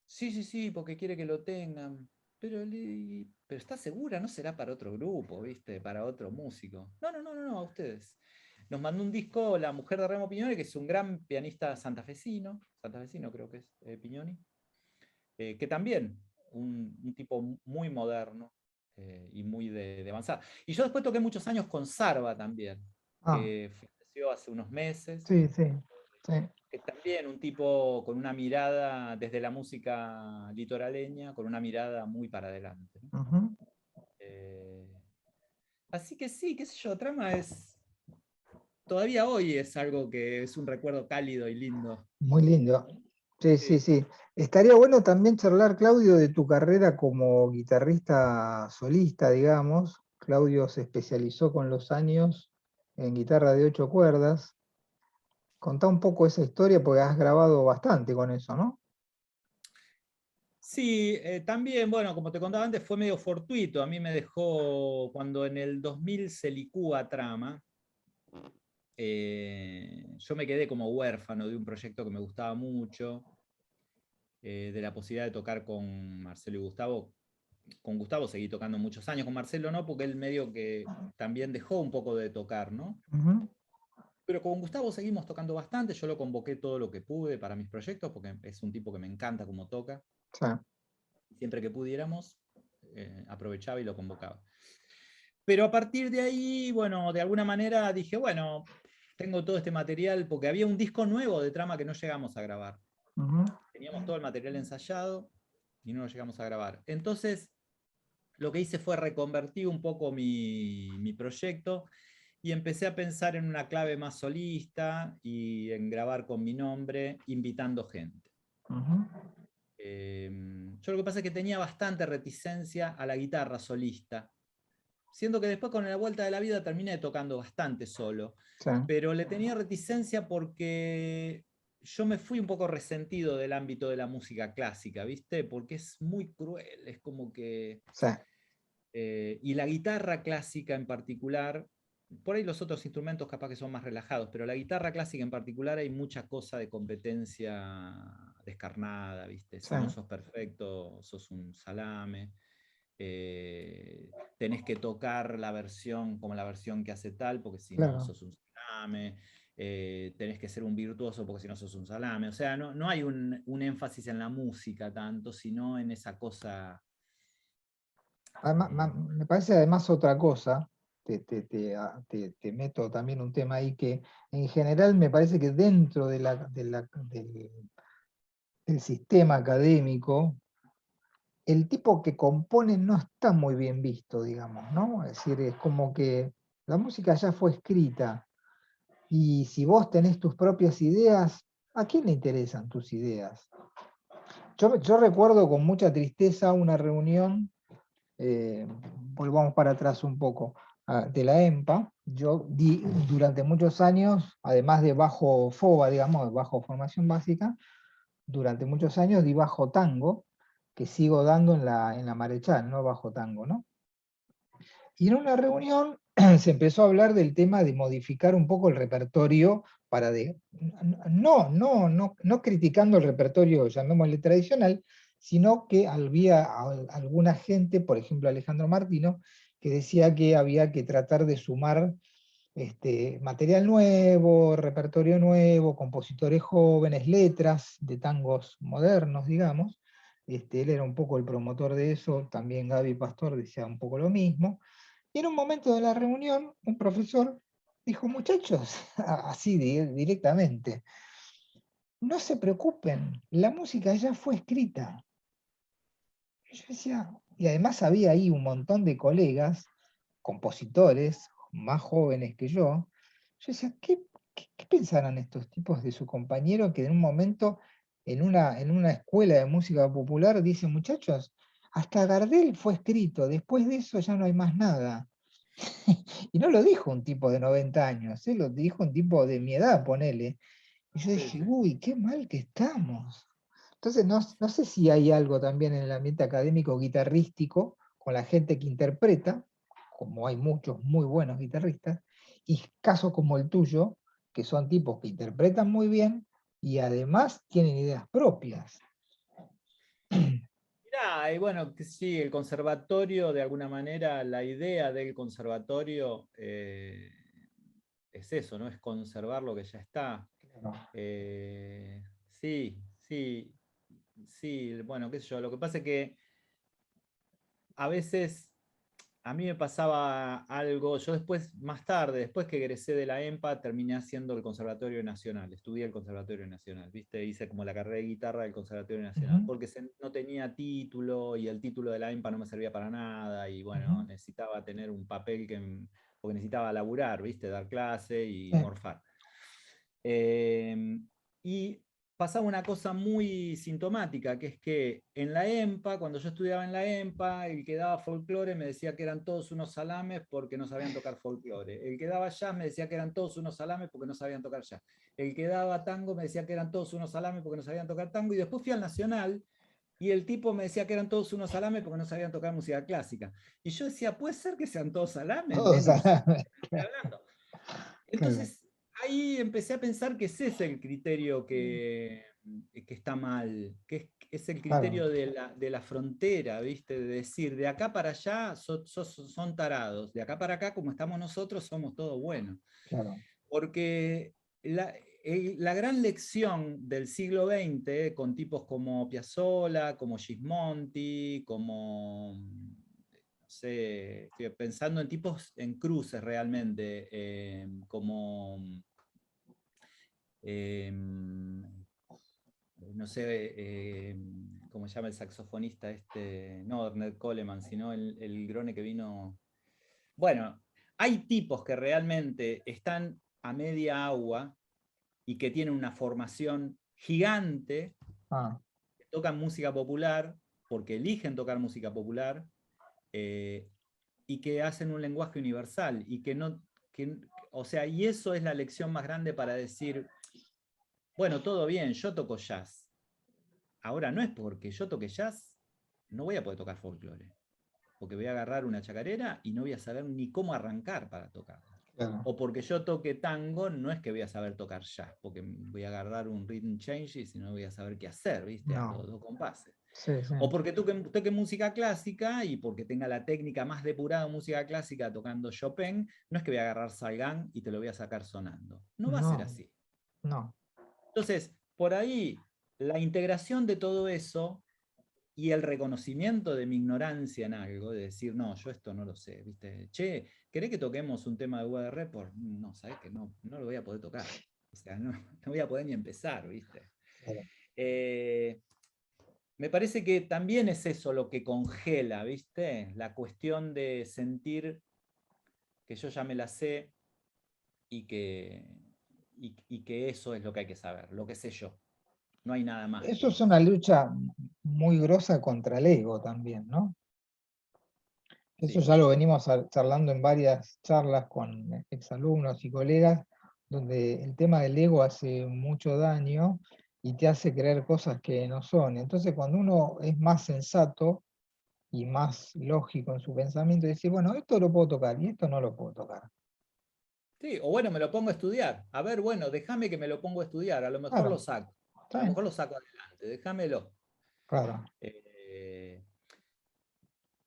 Sí, sí, sí, porque quiere que lo tengan. Pero está segura, no será para otro grupo, ¿viste? Para otro músico. No, no, no, no, no, a ustedes. Nos mandó un disco la mujer de Remo Pignoni, que es un gran pianista santafesino creo que es Pignoni, que también un tipo muy moderno y muy de avanzada. Y yo después toqué muchos años con Sarva también, Ah, que falleció hace unos meses, sí, sí, sí. que también un tipo con una mirada desde la música litoraleña, con una mirada muy para adelante, ¿no? Ujú. Eh, Así que sí, qué sé yo, Trama todavía hoy es algo que es un recuerdo cálido y lindo. Muy lindo. Sí, sí, Sí. sí. Estaría bueno también charlar, Claudio, de tu carrera como guitarrista solista, digamos. Claudio se especializó con los años en guitarra de 8 cuerdas. Contá un poco esa historia porque has grabado bastante con eso, ¿no? Sí, también, bueno, como te contaba antes, fue medio fortuito. A mí me dejó cuando en el 2000 se licúa Trama. Yo me quedé como huérfano de un proyecto que me gustaba mucho, de la posibilidad de tocar con Marcelo y Gustavo. Con Gustavo seguí tocando muchos años, con Marcelo no, porque él medio que también dejó un poco de tocar, ¿no? Ujú. Pero con Gustavo seguimos tocando bastante, yo lo convoqué todo lo que pude para mis proyectos, porque es un tipo que me encanta cómo toca. Sí. Siempre que pudiéramos, aprovechaba y lo convocaba. Pero a partir de ahí, bueno, de alguna manera dije, bueno, tengo todo este material, porque había un disco nuevo de Trama que no llegamos a grabar. Ujú. Teníamos todo el material ensayado y no lo llegamos a grabar. Entonces, lo que hice fue reconvertir un poco mi proyecto y empecé a pensar en una clave más solista y en grabar con mi nombre, invitando gente. Ujú. Yo lo que pasa es que tenía bastante reticencia a la guitarra solista, siendo que después con la vuelta de la vida terminé tocando bastante solo, Sí. pero le tenía reticencia porque yo me fui un poco resentido del ámbito de la música clásica, ¿viste? Porque es muy cruel, es como que... Sí. y la guitarra clásica en particular, por ahí los otros instrumentos capaz que son más relajados, pero la guitarra clásica en particular hay mucha cosa de competencia descarnada, ¿viste? Sí. Si no sos perfecto, sos un salame. Tenés que tocar la versión como la versión que hace tal, porque si no Claro. sos un salame. Tenés que ser un virtuoso porque si no sos un salame. O sea, no hay un énfasis en la música tanto, sino en esa cosa. Además, me parece además otra cosa, te meto también un tema ahí que en general me parece que dentro del sistema académico, el tipo que compone no está muy bien visto, digamos, ¿no? Es decir, es como que la música ya fue escrita y si vos tenés tus propias ideas, ¿a quién le interesan tus ideas? Yo recuerdo con mucha tristeza una reunión, eh, volvamos para atrás un poco, de la EMPA. Yo di durante muchos años, además de bajo FOBA, digamos, bajo formación básica, durante muchos años di bajo tango, que sigo dando en la Marechal, ¿no? Bajo tango, ¿no? Y en una reunión se empezó a hablar del tema de modificar un poco el repertorio para no criticando el repertorio, llamémosle tradicional, sino que había alguna gente, por ejemplo Alejandro Martino, que decía que había que tratar de sumar material nuevo, repertorio nuevo, compositores jóvenes, letras de tangos modernos, digamos. Él era un poco el promotor de eso, también Gaby Pastor decía un poco lo mismo. Y en un momento de la reunión, un profesor dijo, muchachos, así directamente, no se preocupen, la música ya fue escrita. Y yo decía, y además había ahí un montón de colegas, compositores, más jóvenes que yo decía, ¿qué pensarán estos tipos de su compañero que en un momento en una escuela de música popular dice, muchachos, hasta Gardel fue escrito, después de eso ya no hay más nada? Y no lo dijo un tipo de 90 años, lo dijo un tipo de mi edad, ponele. Y yo Sí, dije, sí. uy, qué mal que estamos. Entonces, no sé si hay algo también en el ambiente académico guitarrístico con la gente que interpreta, como hay muchos muy buenos guitarristas, y casos como el tuyo, que son tipos que interpretan muy bien y además tienen ideas propias. Mirá, y bueno, que sí, el conservatorio, de alguna manera, la idea del conservatorio es eso, ¿no? Es conservar lo que ya está. Eh, sí, sí, sí, bueno, qué sé yo. Lo que pasa es que a veces a mí me pasaba algo, yo después, más tarde, después que egresé de la EMPA, terminé haciendo el Conservatorio Nacional, estudié el Conservatorio Nacional, ¿viste? Hice como la carrera de guitarra del Conservatorio Nacional, Ujú, porque no tenía título y el título de la EMPA no me servía para nada y bueno, ujú. necesitaba tener un papel porque necesitaba laburar, ¿viste? Dar clase y Sí, morfar. Eh, y pasaba una cosa muy sintomática, que es que en la EMPA, cuando yo estudiaba en la EMPA, el que daba folclore me decía que eran todos unos salames porque no sabían tocar folclore. El que daba jazz me decía que eran todos unos salames porque no sabían tocar jazz. El que daba tango me decía que eran todos unos salames porque no sabían tocar tango. Y después fui al Nacional y el tipo me decía que eran todos unos salames porque no sabían tocar música clásica. Y yo decía, ¿puede ser que sean todos salames, Todos nene? O sea, salames. ¿qué estoy hablando? Claro, Entonces, ahí empecé a pensar que ese es el criterio que está mal, es el claro, criterio de la frontera, ¿viste? De decir, de acá para allá son tarados, de acá para acá, como estamos nosotros, somos todos buenos. claro. Porque la gran lección del siglo XX, con tipos como Piazzolla, como Gismonti, como, no sé, estoy pensando en tipos en cruces realmente, como, eh, no sé, ¿cómo se llama el saxofonista este? No Ernest Coleman, sino el grone que vino. Bueno, hay tipos que realmente están a media agua y que tienen una formación gigante, Ah, que tocan música popular, porque eligen tocar música popular, eh, y que hacen un lenguaje universal, y que no, que, o sea, y eso es la lección más grande para decir, bueno, todo bien, yo toco jazz. Ahora no es porque yo toque jazz, no voy a poder tocar folclore, porque voy a agarrar una chacarera y no voy a saber ni cómo arrancar para tocarla. claro. O porque yo toque tango, no es que voy a saber tocar jazz, porque voy a agarrar un rhythm change y si no voy a saber qué hacer, ¿viste? A los No, dos compases. sí, sí. O porque toque música clásica y porque tenga la técnica más depurada de música clásica tocando Chopin, no es que voy a agarrar Sagan y te lo voy a sacar sonando. No va a ser No, así. no. Entonces, por ahí, la integración de todo eso y el reconocimiento de mi ignorancia en algo, de decir, no, yo esto no lo sé, ¿viste? Che, ¿querés que toquemos un tema de UR Report? No, sabes que no, no lo voy a poder tocar. O sea, no, no voy a poder ni empezar, ¿viste? Claro. Eh, Me parece que también es eso lo que congela, ¿viste? La cuestión de sentir que yo ya me la sé y y que eso es lo que hay que saber, lo que sé yo. No hay nada más, Eso es digamos. una lucha muy grosa contra el ego también, ¿no? Eso Sí. ya lo venimos charlando en varias charlas con exalumnos y colegas, donde el tema del ego hace mucho daño y te hace creer cosas que no son. Entonces, cuando uno es más sensato y más lógico en su pensamiento, dice, bueno, esto lo puedo tocar y esto no lo puedo tocar. Sí, o bueno, me lo pongo a estudiar. A ver, bueno, déjame que me lo pongo a estudiar. A lo mejor lo Claro, saco. A está lo bien, mejor lo saco adelante. Déjamelo. claro. Eh,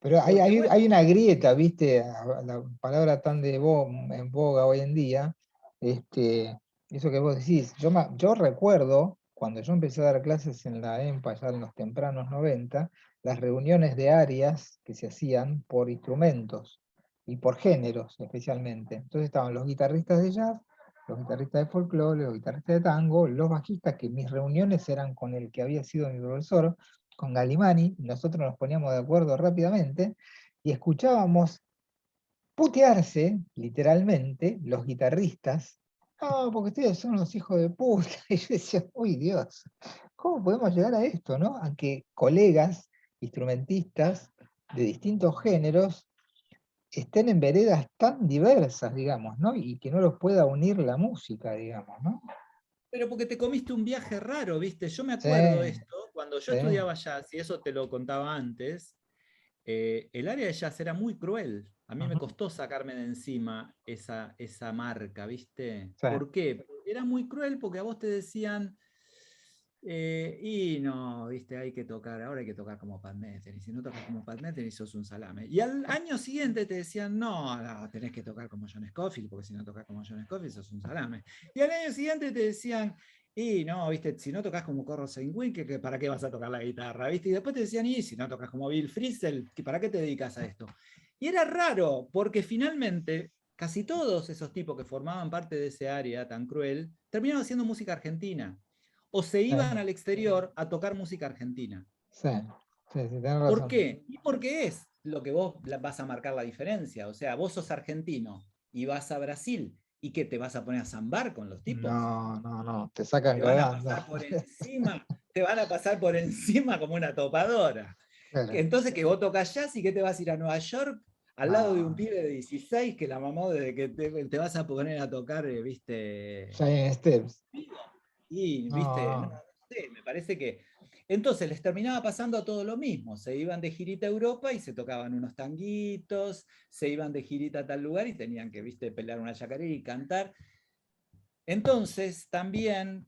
Pero Porque bueno, hay una grieta, ¿viste? La palabra tan en boga hoy en día, eso que vos decís. Yo recuerdo, cuando yo empecé a dar clases en la EMPA, ya en los tempranos 90, las reuniones de áreas que se hacían por instrumentos y por géneros especialmente. Entonces estaban los guitarristas de jazz, los guitarristas de folclore, los guitarristas de tango, los bajistas, que mis reuniones eran con el que había sido mi profesor, con Galimani, y nosotros nos poníamos de acuerdo rápidamente y escuchábamos putearse, literalmente, los guitarristas. No, porque ustedes son los hijos de puta. Y yo decía, uy, Dios, ¿cómo podemos llegar a esto, no? A que colegas, instrumentistas de distintos géneros, estén en veredas tan diversas, digamos, ¿no? Y que no los pueda unir la música, digamos, ¿no? pero porque te comiste un viaje raro, ¿viste? Yo me Sí, acuerdo esto, cuando yo sí, estudiaba jazz, y eso te lo contaba antes, el área de jazz era muy cruel. A mí me ujú, costó sacarme de encima esa marca, ¿viste? sí, ¿Por qué? Era muy cruel porque a vos te decían, y no, ¿viste? Hay que tocar, ahora hay que tocar como Pat Metheny. Si no tocas como Pat Metheny, sos un salame. Y al año siguiente te decían, no, no, tenés que tocar como John Scofield, porque si no tocas como John Scofield, sos un salame. Y al año siguiente te decían, y no, viste, si no tocas como Corro Seinwinkel, que ¿para qué vas a tocar la guitarra? ¿Viste? Y después te decían, y si no tocas como Bill Frisell, ¿para qué te dedicas a esto? Y era raro, porque finalmente casi todos esos tipos que formaban parte de ese área tan cruel terminaban haciendo música argentina o se sí, iban al exterior a tocar música argentina. sí, sí, sí, tenés ¿Por razón. qué? Y porque es lo que vos vas a marcar la diferencia. O sea, vos sos argentino y vas a Brasil ¿Y qué te vas a poner a zambar con los tipos? No, te sacan Te van a cagando. pasar por encima, te van a pasar por encima como una topadora. Claro. Entonces que vos tocas jazz y que te vas a ir a Nueva York al lado de un No, pibe de 16 que la mamó desde que te vas a poner a tocar, viste, Giant Steps. y viste, no, no No, sé, me parece que. Entonces les terminaba pasando a todo lo mismo. Se iban de girita a Europa y se tocaban unos tanguitos, se iban de girita a tal lugar y tenían que, viste, pelear una chacarera y cantar. Entonces también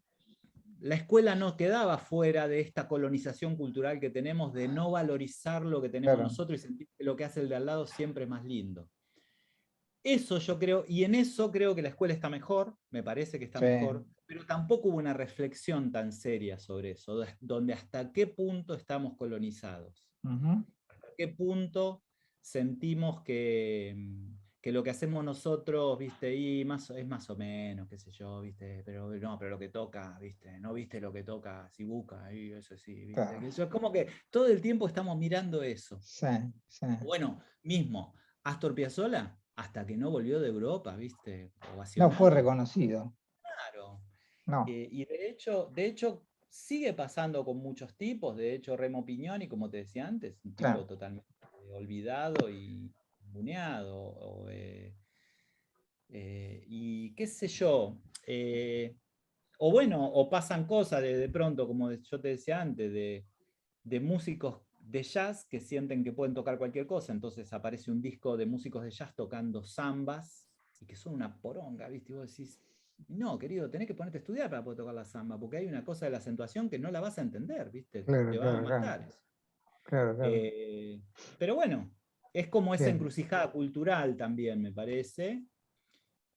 la escuela no quedaba fuera de esta colonización cultural que tenemos de no valorizar lo que tenemos claro. nosotros y sentir que lo que hace el de al lado siempre es más lindo. Eso yo creo, y en eso creo que la escuela está mejor, me parece que está Sí. mejor, pero tampoco hubo una reflexión tan seria sobre eso, donde hasta qué punto estamos colonizados, Ujú. hasta qué punto sentimos que lo que hacemos nosotros, viste, y es más o menos, qué sé yo, viste, pero no, pero lo que toca, viste, no viste lo que toca Sibuca, y eso sí, viste, Claro. que eso es como que todo el tiempo estamos mirando eso. Sí, sí. Bueno, mismo, Astor Piazzolla, hasta que no volvió de Europa, ¿viste? No fue Ovacionado. reconocido. Claro. No, Y de hecho, sigue pasando con muchos tipos. De hecho, Remo Pignoni, como te decía antes, un tipo claro. totalmente olvidado y buneado. Y qué sé yo. O bueno, o pasan cosas de pronto, como yo te decía antes, de músicos de jazz que sienten que pueden tocar cualquier cosa, entonces aparece un disco de músicos de jazz tocando zambas y que son una poronga, ¿viste? Y vos decís, no, querido, tenés que ponerte a estudiar para poder tocar la zamba, porque hay una cosa de la acentuación que no la vas a entender, ¿viste? Claro, Te va a claro, claro. matar eso. Claro, claro. Pero bueno, es como esa Bien. encrucijada cultural también, me parece.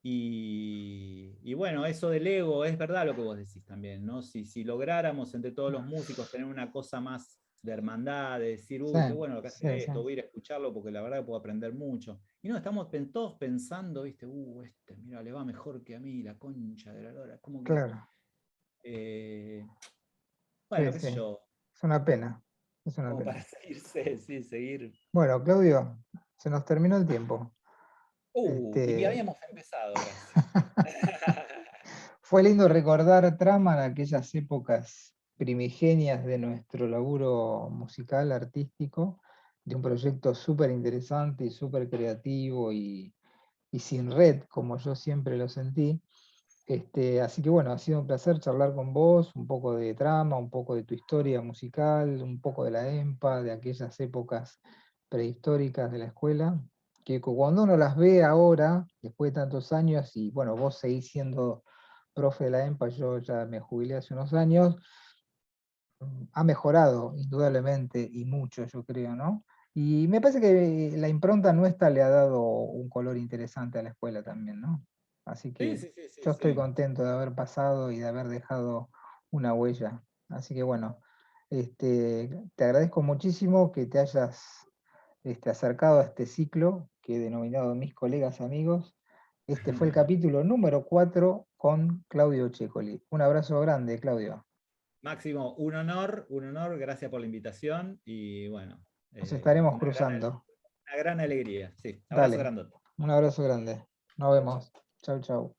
Y bueno, eso del ego, es verdad lo que vos decís también, ¿no? Si lográramos entre todos los músicos tener una cosa más de hermandad, de decir, Sí, qué bueno lo que sí, hace sí. esto, voy a ir a escucharlo porque la verdad que puedo aprender mucho. Y no, estamos todos pensando, viste, mira, le va mejor que a mí, la concha de la lora. Como que, Claro. eh, Sí, bueno, qué sí. sé yo, Es una pena. Es una como para pena. seguirse, sí, seguir. Bueno, Claudio, se nos terminó el tiempo. Y ni Este, habíamos empezado casi. fue lindo recordar trama en aquellas épocas primigenias de nuestro laburo musical, artístico, de un proyecto súper interesante y súper creativo y sin red, como yo siempre lo sentí. Así que bueno, ha sido un placer charlar con vos, un poco de trama, un poco de tu historia musical, un poco de la EMPA, de aquellas épocas prehistóricas de la escuela, que cuando uno las ve ahora, después de tantos años, y bueno, vos seguís siendo profe de la EMPA, yo ya me jubilé hace unos años, ha mejorado indudablemente y mucho, yo creo, ¿no? Y me parece que la impronta nuestra le ha dado un color interesante a la escuela también, ¿no? Así Sí, que sí, sí, sí, yo estoy sí. contento de haber pasado y de haber dejado una huella. Así que bueno, te agradezco muchísimo que te hayas acercado a este ciclo que he denominado Mis Colegas Amigos. Este fue el capítulo número 4 con Claudio Checoli. Un abrazo grande, Claudio. Máximo, un honor, gracias por la invitación y bueno, Nos estaremos una gran, cruzando. una gran alegría. Sí, abrazo Dale, grandote. un abrazo grande. Nos Chau, chau. vemos. Chau, chau.